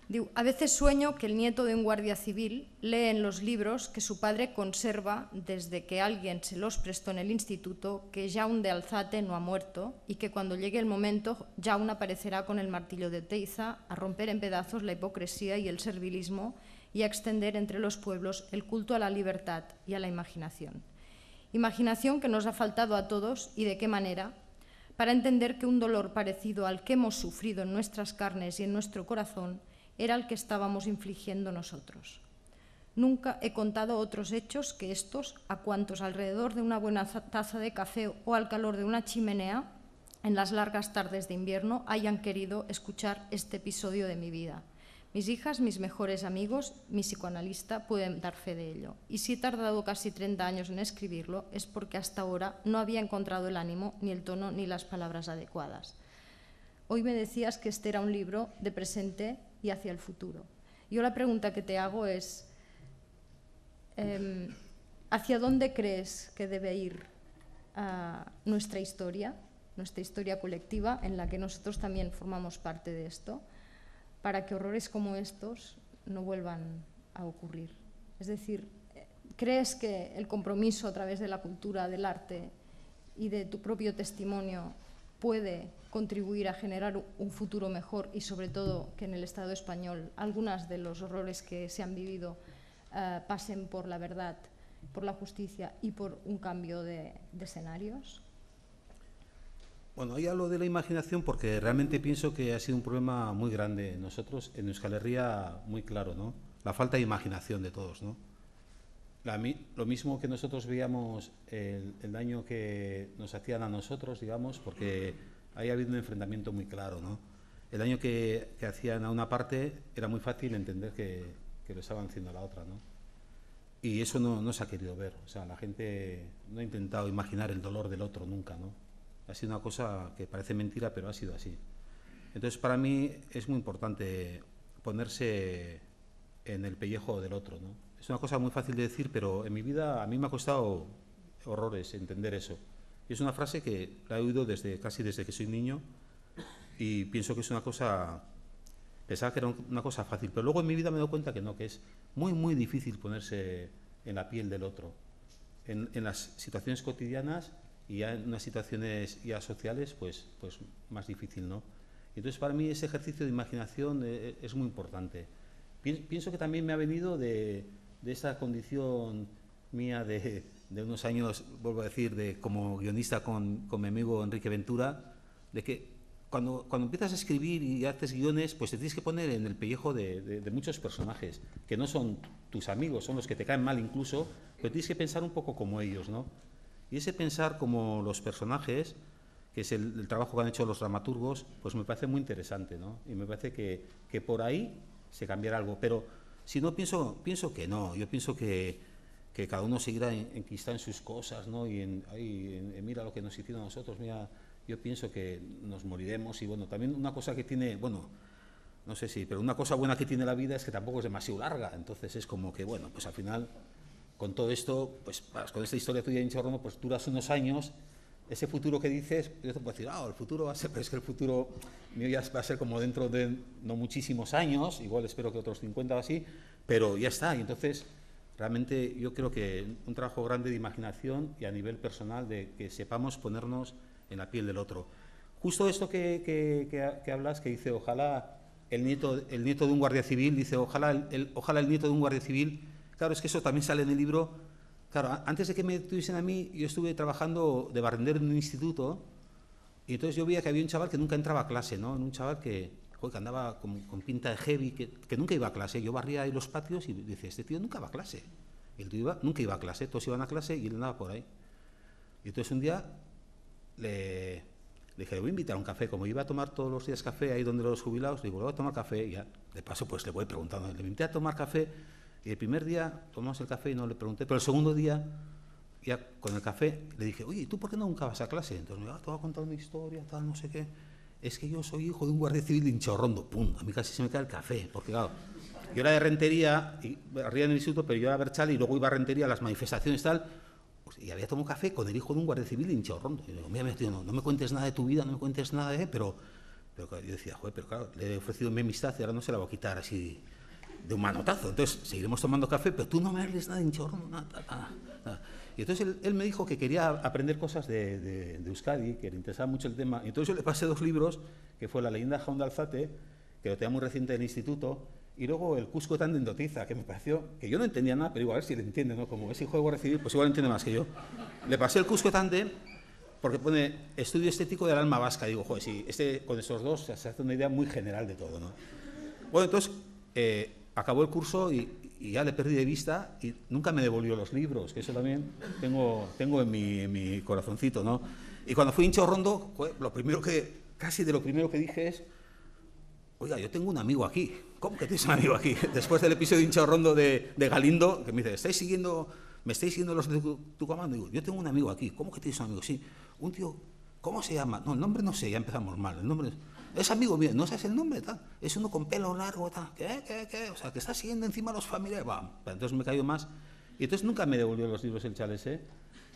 Diu, a veces sueño que el nieto de un guardia civil lee en los libros que su padre conserva desde que alguien se los prestó en el instituto que Jaun de Alzate no ha muerto y que cuando llegue el momento Jaun aparecerá con el martillo de Oteiza a romper en pedazos la hipocresía y el servilismo y a extender entre los pueblos el culto a la libertad y a la imaginación. Imaginación que nos ha faltado a todos y de qué manera, para entender que un dolor parecido al que hemos sufrido en nuestras carnes y en nuestro corazón era el que estábamos infligiendo nosotros. Nunca he contado otros hechos que estos a cuantos alrededor de una buena taza de café o al calor de una chimenea, en las largas tardes de invierno, hayan querido escuchar este episodio de mi vida. Mis hijas, mis mejores amigos, mi psicoanalista pueden dar fe de ello. Y si he tardado casi 30 años en escribirlo, es porque hasta ahora no había encontrado el ánimo, ni el tono, ni las palabras adecuadas. Hoy me decías que este era un libro de presente y hacia el futuro. Yo la pregunta que te hago es, ¿hacia dónde crees que debe ir nuestra historia colectiva, en la que nosotros también formamos parte de esto, para que horrores como estos no vuelvan a ocurrir? Es decir, ¿crees que el compromiso a través de la cultura, del arte y de tu propio testimonio puede contribuir a generar un futuro mejor y sobre todo que en el Estado español algunos de los horrores que se han vivido pasen por la verdad, por la justicia y por un cambio de escenarios? Bueno, ahí hablo de la imaginación porque realmente pienso que ha sido un problema muy grande. Nosotros en Euskal Herria, muy claro, ¿no? La falta de imaginación de todos, ¿no? Lo mismo que nosotros veíamos el daño que nos hacían a nosotros, digamos, porque ahí ha habido un enfrentamiento muy claro, ¿no? el daño que hacían a una parte era muy fácil entender que lo estaban haciendo a la otra, ¿no? Y eso no se ha querido ver. O sea, la gente no ha intentado imaginar el dolor del otro nunca, ¿no? Ha sido una cosa que parece mentira, pero ha sido así. Entonces, para mí es muy importante ponerse en el pellejo del otro, ¿no? Es una cosa muy fácil de decir, pero en mi vida a mí me ha costado horrores entender eso. Y es una frase que la he oído casi desde que soy niño y pienso que es una cosa... Pensaba que era una cosa fácil, pero luego en mi vida me he dado cuenta que no, que es muy, muy difícil ponerse en la piel del otro. En las situaciones cotidianas y ya en unas situaciones ya sociales, pues más difícil, ¿no? Y entonces para mí ese ejercicio de imaginación es muy importante. Pienso que también me ha venido de esa condición mía de unos años, vuelvo a decir, como guionista con mi amigo Enrique Ventura, de que cuando empiezas a escribir y haces guiones, pues te tienes que poner en el pellejo de muchos personajes, que no son tus amigos, son los que te caen mal incluso, pero tienes que pensar un poco como ellos, ¿no? Y ese pensar como los personajes, que es el trabajo que han hecho los dramaturgos, pues me parece muy interesante, ¿no? Y me parece que por ahí se cambiará algo. Pero si no, pienso que no. Yo pienso que cada uno seguirá enquistado en sus cosas, ¿no? Y mira lo que nos hicieron a nosotros, mira... Yo pienso que nos moriremos y bueno, también una cosa que tiene, bueno, no sé si, pero una cosa buena que tiene la vida es que tampoco es demasiado larga, entonces es como que, bueno, pues al final, con todo esto, pues con esta historia tuya de Hinchorrondo, pues duras unos años, ese futuro que dices, yo te puedo decir, el futuro va a ser, pero es que el futuro mío ya va a ser como dentro de no muchísimos años, igual espero que otros 50 o así, pero ya está, y entonces... Realmente yo creo que un trabajo grande de imaginación y a nivel personal de que sepamos ponernos en la piel del otro. Justo esto que hablas, que dice, ojalá el nieto de un guardia civil, dice, ojalá el nieto de un guardia civil, claro, es que eso también sale en el libro. Claro, antes de que me tuviesen a mí, yo estuve trabajando de barrendero en un instituto y entonces yo veía que había un chaval que nunca entraba a clase, ¿no? Un chaval que andaba con pinta de heavy, que nunca iba a clase. Yo barría ahí los patios y decía, este tío nunca va a clase. Y el tío nunca iba a clase, todos iban a clase y él andaba por ahí. Y entonces un día le dije, le voy a invitar a un café. Como iba a tomar todos los días café ahí donde los jubilados, le digo, le voy a tomar café. Y ya, de paso, pues le voy preguntando. Le invité a tomar café y el primer día tomamos el café y no le pregunté, pero el segundo día, ya con el café, le dije, oye, ¿y tú por qué nunca vas a clase? Entonces me te voy a contar una historia, tal, no sé qué. Es que yo soy hijo de un guardia civil de Hinchorrondo. ¡Pum! A mí casi se me cae el café, porque claro, yo era de Rentería, y barría en el instituto, pero yo era Berchal y luego iba a Rentería a las manifestaciones tal, pues, y había tomado café con el hijo de un guardia civil de Hinchorrondo. Y digo, mira, tío, no me cuentes nada de tu vida, no me cuentes nada pero claro, yo decía, joder, pero claro, le he ofrecido mi amistad y ahora no se la voy a quitar así de un manotazo. Entonces, seguiremos tomando café, pero tú no me hables nada de Hinchorrondo, nada. Y entonces él me dijo que quería aprender cosas de Euskadi, que le interesaba mucho el tema. Y entonces yo le pasé 2 libros, que fue La leyenda de Jaun de Alzate, que lo tenía muy reciente del instituto, y luego El Cusco tan de Endotiza, que me pareció, que yo no entendía nada, pero digo, a ver si le entiende, ¿no? Como es hijo de guardia civil, pues igual entiende más que yo. Le pasé el Cusco Tande, porque pone Estudio estético del alma vasca. Digo, joder, sí, con esos dos se hace una idea muy general de todo, ¿no? Bueno, entonces acabó el curso y ya le perdí de vista y nunca me devolvió los libros, que eso también tengo en mi corazoncito, ¿no? Y cuando fui a Hinchorrondo, casi de lo primero que dije es, oiga, yo tengo un amigo aquí. ¿Cómo que tienes un amigo aquí? Después del episodio de Hinchorrondo de Galindo, que me dice, ¿me estáis siguiendo los de tu comando? Digo, yo tengo un amigo aquí. ¿Cómo que tienes un amigo? Sí, un tío, ¿cómo se llama? No, el nombre no sé, ya empezamos mal. El nombre es amigo mío, no sabes el nombre, tal. Es uno con pelo largo, tal. ¿Qué? O sea, que está siguiendo encima a los familiares. Entonces me cayó más. Y entonces nunca me devolvió los libros el Chales, ¿eh?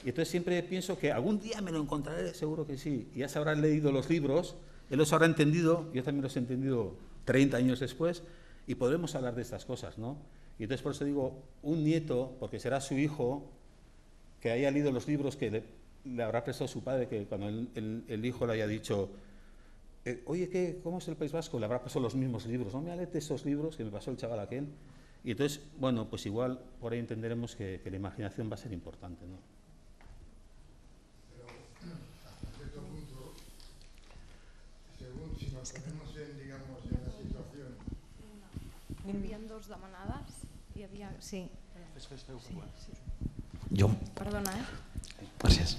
Y entonces siempre pienso que algún día me lo encontraré, seguro que sí. Y ya se habrán leído los libros, él los habrá entendido, yo también los he entendido 30 años después, y podremos hablar de estas cosas, ¿no? Y entonces por eso digo, un nieto, porque será su hijo, que haya leído los libros que le habrá prestado su padre, que cuando el hijo le haya dicho, oye, ¿cómo es el País Vasco? Le habrá pasado los mismos libros, ¿no? Mira, léete esos libros que me pasó el chaval aquel. Y entonces, bueno, pues igual por ahí entenderemos que la imaginación va a ser importante, ¿no? Pero, a cierto punto, según si nos ponemos digamos, en la situación... Hi havia 2 demanades, hi havia... Sí. Jo. Perdona, Gràcies.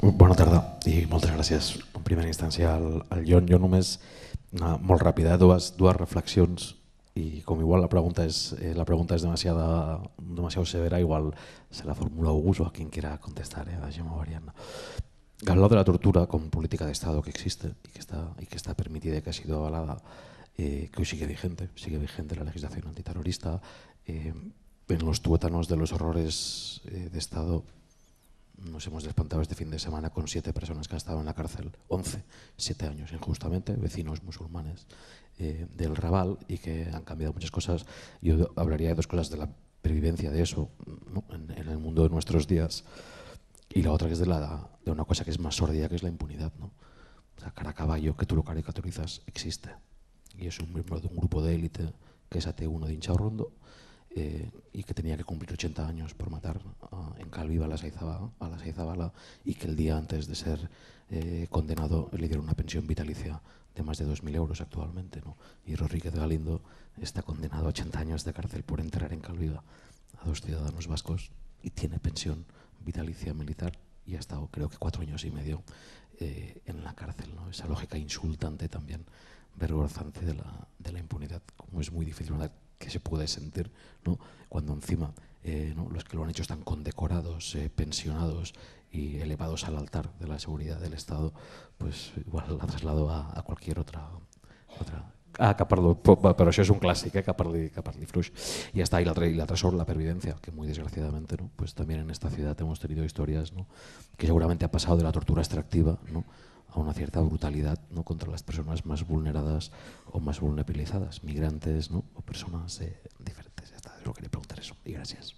Bona tarda i moltes gràcies en primera instància al Jon. Jo només Molt ràpida, dues reflexions, i com igual la pregunta es demasiado severa, igual se la formula Augusto o a quien quiera contestar, a Gemma o a Ariadna. Hablar de la tortura como política de Estado que existe y que está permitida y que ha sido avalada, que hoy sigue vigente la legislación antiterrorista, en los tuétanos de los horrores de Estado. Nos hemos espantado este fin de semana con 7 personas que han estado en la cárcel, 7 años injustamente, vecinos musulmanes del Raval, y que han cambiado muchas cosas. Yo hablaría de 2 cosas: de la pervivencia de eso, ¿no?, en el mundo de nuestros días, y la otra que es de una cosa que es más sórdida, que es la impunidad, ¿no? O sea, Caracaballo, que tú lo caricaturizas, existe, y es un miembro de un grupo de élite que es AT1 de Inchaurrondo, y que tenía que cumplir 80 años por matar en Calviva a la Saizabala, y que el día antes de ser condenado le dieron una pensión vitalicia de más de 2.000 euros actualmente, ¿no? Y Rodríguez Galindo está condenado a 80 años de cárcel por enterrar en Calviva a 2 ciudadanos vascos y tiene pensión vitalicia militar, y ha estado creo que 4 años y medio en la cárcel, ¿no? Esa lógica insultante también, vergonzante de la impunidad, como es muy difícil que se puede sentir, ¿no?, cuando encima ¿no?, los que lo han hecho están condecorados, pensionados y elevados al altar de la seguridad del Estado. Pues igual la traslado a cualquier otra. Pero això és un clàssic, que parli fluix. Y hasta ahí la otra sobre la pervivencia, que muy desgraciadamente, ¿no?, pues también en esta ciudad hemos tenido historias, ¿no?, que seguramente ha pasado de la tortura extractiva, ¿no?, a una cierta brutalidad, ¿no?, contra las personas más vulneradas o más vulnerabilizadas, migrantes, ¿no?, o personas diferentes. Ya está, solo quería preguntar eso, y gracias.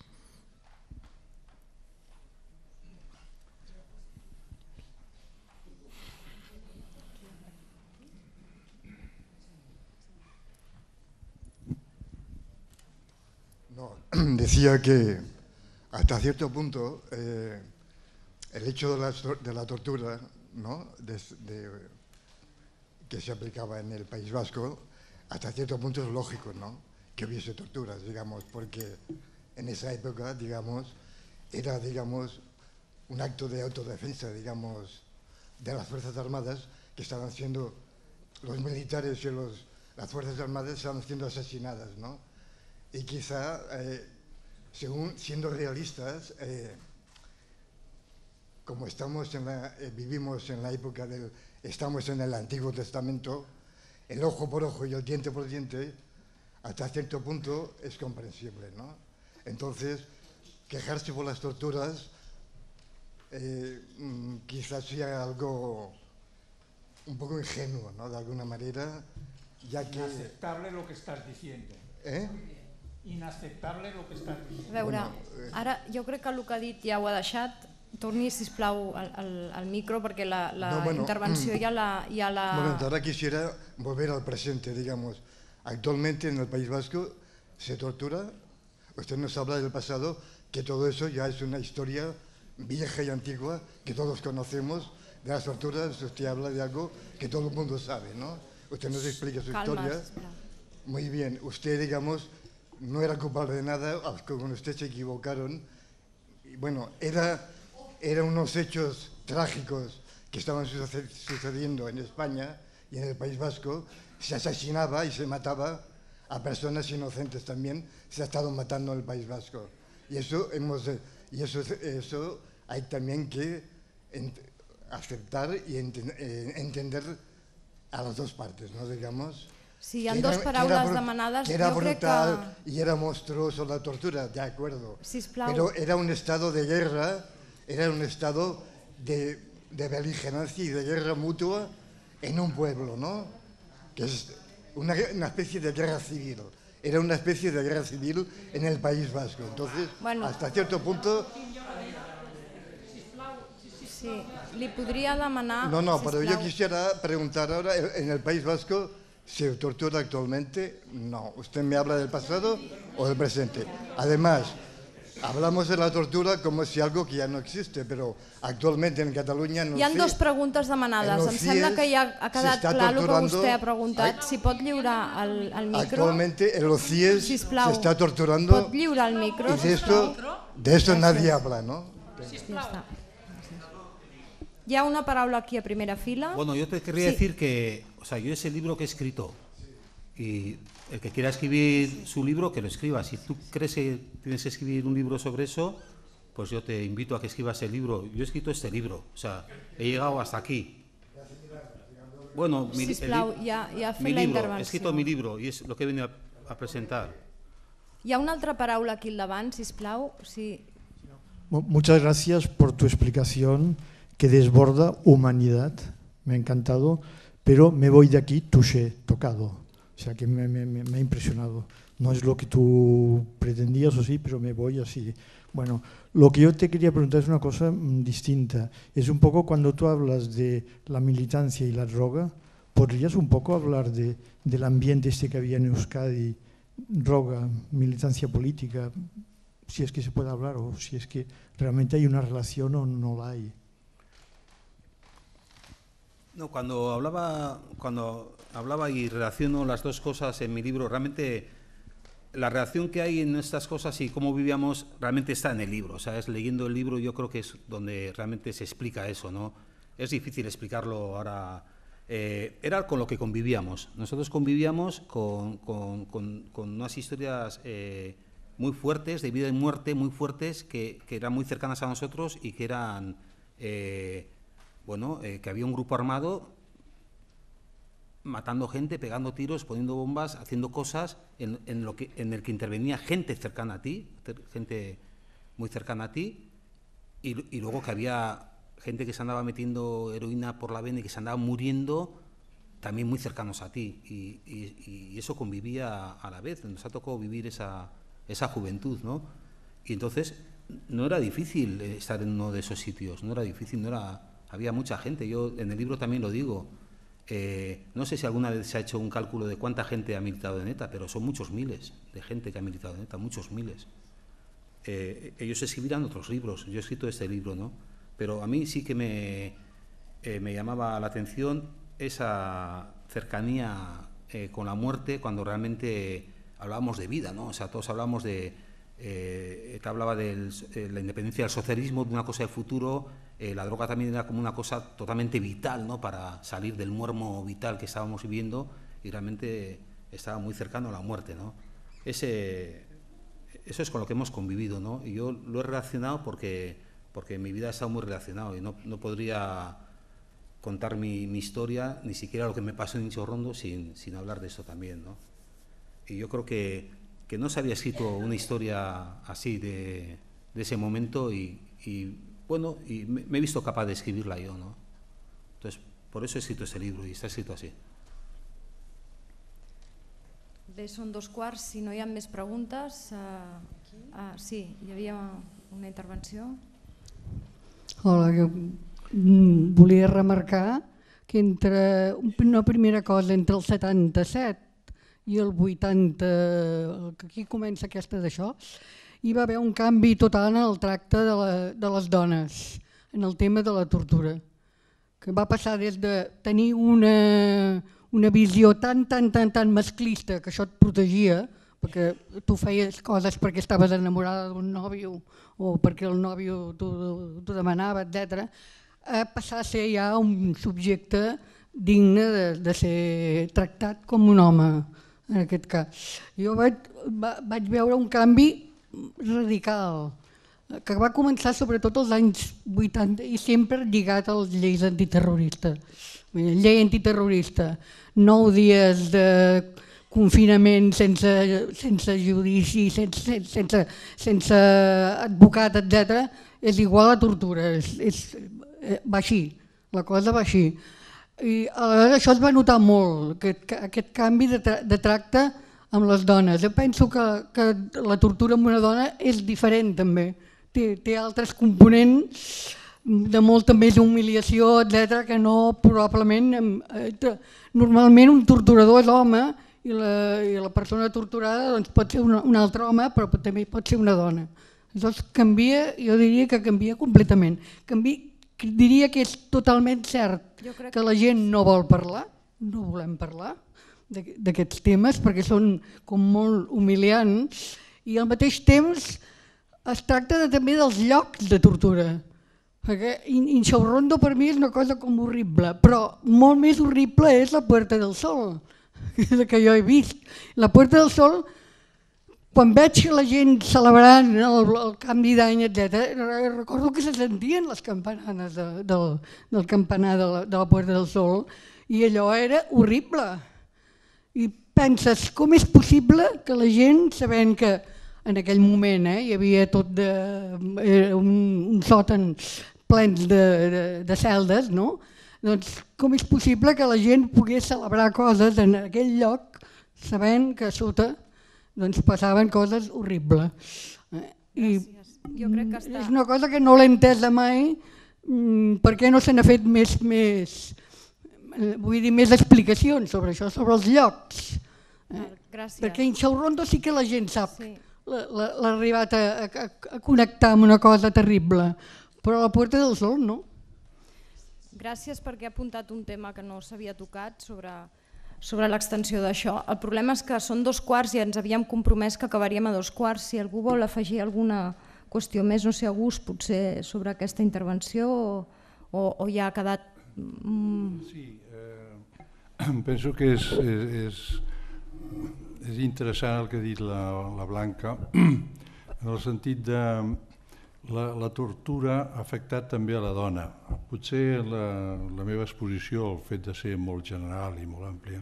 No, decía que hasta cierto punto el hecho de la tortura, ¿no?, que se aplicaba en el País Vasco, hasta cierto punto es lógico, ¿no?, que hubiese torturas, digamos, porque en esa época, digamos, era, digamos, un acto de autodefensa, digamos, de las Fuerzas Armadas, que estaban siendo, los militares y las Fuerzas Armadas estaban siendo asesinadas, ¿no? Y quizá, según siendo realistas, como vivimos en la época estamos en el Antiguo Testamento, el ojo por ojo y el diente por diente, hasta cierto punto es comprensible, ¿no? Entonces, quejarse por las torturas quizás sea algo un poco ingenuo, ¿no?, de alguna manera, ya que... Inaceptable lo que estás diciendo. Inaceptable lo que estás diciendo. A veure, ara jo crec que el que ha dit ja ho ha deixat. Torni, sisplau, al micro, perquè la intervenció ja la... Bueno, ahora quisiera volver al presente, digamos. Actualmente en el País Vasco se tortura. Usted nos habla del pasado, que todo eso ya es una historia vieja y antigua que todos conocemos. De las torturas usted habla de algo que todo el mundo sabe, ¿no? Usted nos explica su historia. Muy bien, usted, digamos, no era culpable de nada, con usted se equivocaron. Bueno, eran unos hechos trágicos que estaban sucediendo en España y en el País Vasco. Se asesinaba y se mataba a personas inocentes también. Se ha estado matando en el País Vasco. Y eso hay también que aceptar y entender a las dos partes, ¿no? Digamos. Si hi ha dues paraules demanades, que era brutal y era monstruoso la tortura, de acuerdo. Sisplau. Pero era un estado de guerra, era un estado de beligerancia y de guerra mutua en un pueblo, ¿no? Que es una especie de guerra civil. Era una especie de guerra civil en el País Vasco. Entonces, hasta cierto punto... Sí, li podria demanar... No, pero yo quisiera preguntar ahora, ¿en el País Vasco se tortura actualmente? No. ¿Usted me habla del pasado o del presente? Además, hablamos de la tortura como si algo que ya no existe, pero actualmente en Catalunya... Hi ha dues preguntes demanades. Em sembla que ja ha quedat clar el que vostè ha preguntat. Si pot lliurar el micro... Actualmente en los CIES se está torturando... Pot lliurar el micro, sisplau? De esto nadie habla, ¿no? Hi ha una paraula aquí a primera fila. Bueno, yo te querría decir que sea, yo es el libro que he escrito. Y el que quiera escribir su libro, que lo escriba. Si tú crees que tienes que escribir un libro sobre eso, pues yo te invito a que escribas el libro. Yo he escrito este libro, o sea, he llegado hasta aquí. Bueno, Sisplau, ja ha fet mi la libro, intervenció. he escrito mi libro y es lo que he venido a presentar. Hi ha una altra paraula aquí al davant, sisplau. Sí. Muchas gracias por tu explicación que desborda humanidad. Me ha encantado, pero me voy de aquí touché, tocado. O sea que me ha impresionado. No es lo que tú pretendías o sí, pero me voy así. Bueno, lo que yo te quería preguntar es una cosa distinta. Es un poco cuando tú hablas de la militancia y la droga, ¿podrías un poco hablar del ambiente este que había en Euskadi, droga, militancia política, si es que se puede hablar o si es que realmente hay una relación o no la hay? No, cuando hablaba y relaciono las dos cosas en mi libro, realmente la relación que hay en estas cosas y cómo vivíamos realmente está en el libro. O sea, es leyendo el libro yo creo que es donde realmente se explica eso, ¿no? Es difícil explicarlo ahora. Era con lo que convivíamos. Nosotros convivíamos con unas historias muy fuertes, de vida y muerte, muy fuertes, que eran muy cercanas a nosotros y que eran, que había un grupo armado matando gente, pegando tiros, poniendo bombas, haciendo cosas en el que intervenía gente cercana a ti, gente muy cercana a ti, y luego que había gente que se andaba metiendo heroína por la vena y que se andaba muriendo también muy cercanos a ti, y eso convivía a la vez. Nos ha tocado vivir esa juventud, ¿no? Y entonces no era difícil estar en uno de esos sitios, no era difícil, había mucha gente. Yo en el libro también lo digo. No sé si alguna vez se ha hecho un cálculo de cuánta gente ha militado en ETA, pero son muchos miles de gente que ha militado en ETA, muchos miles. Ellos escribirán otros libros, yo he escrito este libro, ¿no? Pero a mí sí que me llamaba la atención esa cercanía con la muerte cuando realmente hablábamos de vida, ¿no? O sea, todos hablábamos ETA hablaba de la independencia del socialismo, de una cosa de futuro. La droga también era como una cosa totalmente vital, ¿no? Para salir del muermo vital que estábamos viviendo, y realmente estaba muy cercano a la muerte, ¿no? Eso es con lo que hemos convivido, ¿no? Y yo lo he relacionado porque en mi vida he estado muy relacionado y no podría contar mi historia, ni siquiera lo que me pasó en Inchorrondo, sin hablar de eso también, ¿no? Y yo creo que no se había escrito una historia así de ese momento y me he visto capaz de escribirla yo, ¿no? Entonces, por eso he escrito ese libro y está escrito así. Bé, són 2:15, si no hi ha més preguntes... Sí, hi havia una intervenció. Hola, volia remarcar que una primera cosa, entre el 77 i el 80, que aquí comença aquesta d'això, hi va haver un canvi total en el tracte de les dones, en el tema de la tortura, que va passar des de tenir una visió tan masclista que això et protegia, perquè tu feies coses perquè estaves enamorada d'un nòvio o perquè el nòvio t'ho demanava, etc., a passar a ser ja un subjecte digne de ser tractat com un home, en aquest cas. Jo vaig veure un canvi radical, que va començar sobretot als anys 80 i sempre lligat a les lleis antiterroristes. Llei antiterrorista, 9 dies de confinament sense judici, sense advocat, etc., és igual a tortura, va així, la cosa va així. I aleshores això es va notar molt, aquest canvi de tracte amb les dones. Jo penso que la tortura amb una dona és diferent també, té altres components de molta més humiliació, etc., que no probablement... Normalment un torturador és home i la persona torturada pot ser un altre home, però també pot ser una dona. Llavors canvia, jo diria que canvia completament. Diria que és totalment cert que la gent no vol parlar, no volem parlar d'aquests temes perquè són com molt humiliants, i al mateix temps es tracta també dels llocs de tortura. Perquè Inxaurrondo per mi és una cosa com horrible, però molt més horrible és la Puerta del Sol, que jo he vist. La Puerta del Sol, quan veig la gent celebrant el canvi d'any, etc., recordo que se sentien les campananes del campanar de la Puerta del Sol i allò era horrible. I penses, com és possible que la gent, sabent que en aquell moment hi havia tot un sòtan plens de celdes, no? Doncs com és possible que la gent pogués celebrar coses en aquell lloc sabent que a sota passaven coses horribles. Gràcies. Jo crec que està... És una cosa que no l'he entesa mai, per què no se n'ha fet més explicacions sobre això, sobre els llocs. Gràcies. Perquè a Inxaurrondo sí que la gent sap, l'ha arribat a connectar amb una cosa terrible, però a la Puerta del Sol no. Gràcies perquè ha apuntat un tema que no s'havia tocat sobre l'extensió d'això. El problema és que són 2:15 i ens havíem compromès que acabaríem a 2:15. Si algú vol afegir alguna qüestió més, no sé, August, potser sobre aquesta intervenció o ja ha quedat... Sí, penso que és interessant el que ha dit la Blanca, en el sentit de la tortura ha afectat també a la dona. Potser la meva exposició, el fet de ser molt general i molt àmplia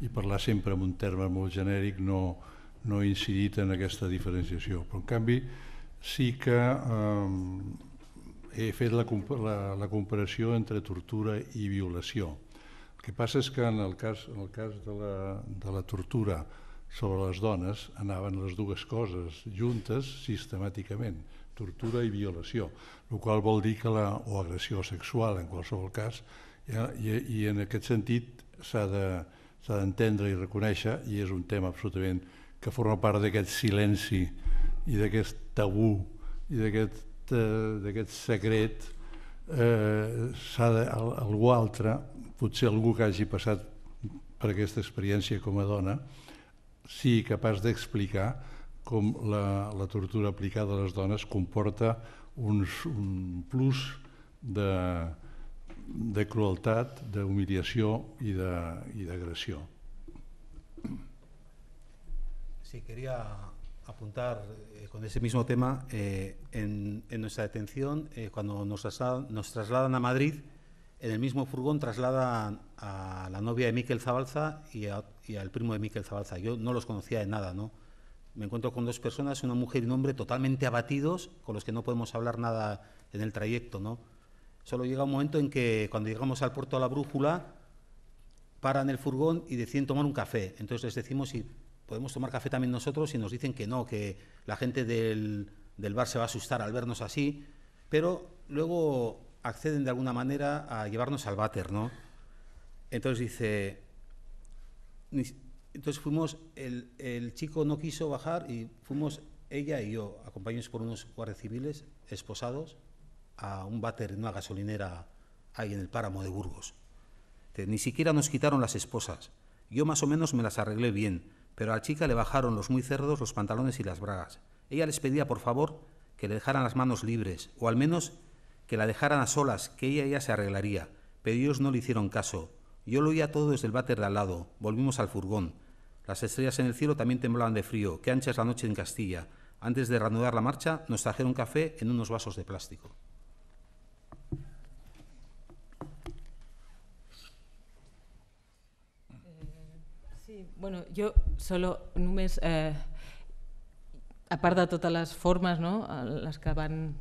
i parlar sempre en un terme molt genèric no ha incidit en aquesta diferenciació, però en canvi sí que he fet la comparació entre tortura i violació. El que passa és que en el cas de la tortura sobre les dones anaven les dues coses juntes sistemàticament, tortura i violació, el qual vol dir que o agressió sexual en qualsevol cas, i en aquest sentit s'ha d'entendre i reconèixer, i és un tema absolutament que forma part d'aquest silenci i d'aquest tabú i d'aquest secret, algú altre, potser algú que hagi passat per aquesta experiència com a dona, sigui capaç d'explicar com la tortura aplicada a les dones comporta un plus de crueltat, d'humiliació i d'agressió. Sí, quería apuntar con ese mismo tema en nuestra detención, cuando nos trasladan a Madrid, en el mismo furgón trasladan a la novia de Miquel Zabalza y al primo de Miquel Zabalza. Yo no los conocía de nada, ¿no? Me encuentro con dos personas, una mujer y un hombre totalmente abatidos, con los que no podemos hablar nada en el trayecto, ¿no? Solo llega un momento en que cuando llegamos al puerto de la Brújula, paran el furgón y deciden tomar un café. Entonces les decimos si podemos tomar café también nosotros y nos dicen que no, que la gente del bar se va a asustar al vernos así, pero luego acceden de alguna manera a llevarnos al váter, ¿no? Entonces fuimos, el chico no quiso bajar y fuimos ella y yo, acompañados por unos guardias civiles esposados, a un váter en una gasolinera ahí en el páramo de Burgos. Ni siquiera nos quitaron las esposas. Yo más o menos me las arreglé bien, pero a la chica le bajaron los muy cerdos, los pantalones y las bragas. Ella les pedía por favor que le dejaran las manos libres, o al menos que la dejaran a solas, que ella ya se arreglaría, pero ellos no le hicieron caso. Yo lo oía todo desde el váter de al lado. Volvimos al furgón. Las estrellas en el cielo también temblaban de frío. Qué ancha es la noche en Castilla. Antes de reanudar la marcha, nos trajeron café en unos vasos de plástico. Sí, bueno, jo només, a part de totes les formes, no, les que van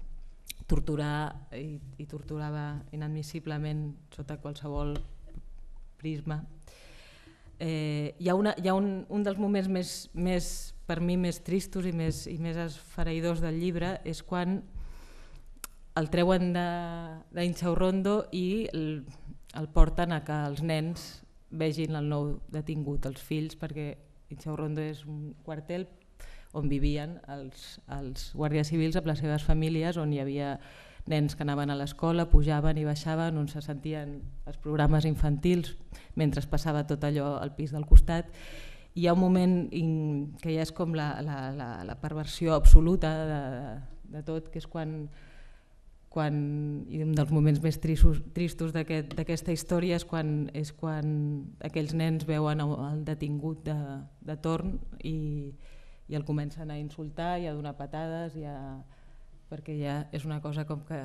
torturar i torturava inadmissiblement sota qualsevol prisma, hi ha un dels moments més per mi més tristos i més esfereïdors del llibre, és quan el treuen d'Inxaurrondo i el porten a que els nens vegin el nou detingut, els fills, perquè Inxaurrondo és un quartel on vivien els guàrdies civils amb les seves famílies, on hi havia nens que anaven a l'escola, pujaven i baixaven, on se sentien els programes infantils mentre passava tot allò al pis del costat. Hi ha un moment que ja és com la perversió absoluta de tot, que és quan i un dels moments més tristos d'aquesta història és quan aquells nens veuen el detingut de torn i el comencen a insultar i a donar patades, perquè ja és una cosa com que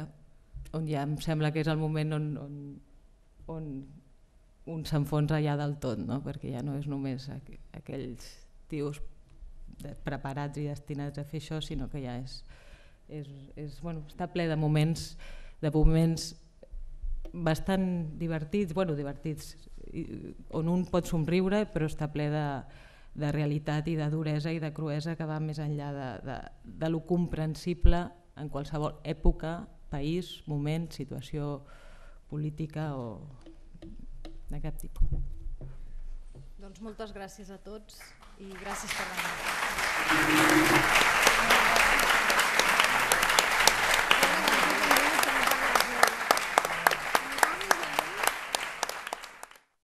on ja em sembla que és el moment on un s'enfonsa ja del tot, perquè ja no és només aquells tios preparats i destinats a fer això, sinó que ja està ple de moments bastant divertits, on un pot somriure però està ple de realitat i de duresa i de cruesa que va més enllà de lo comprensible en qualsevol època, país, moment, situació política o de cap tipus. Doncs moltes gràcies a tots i gràcies per venir.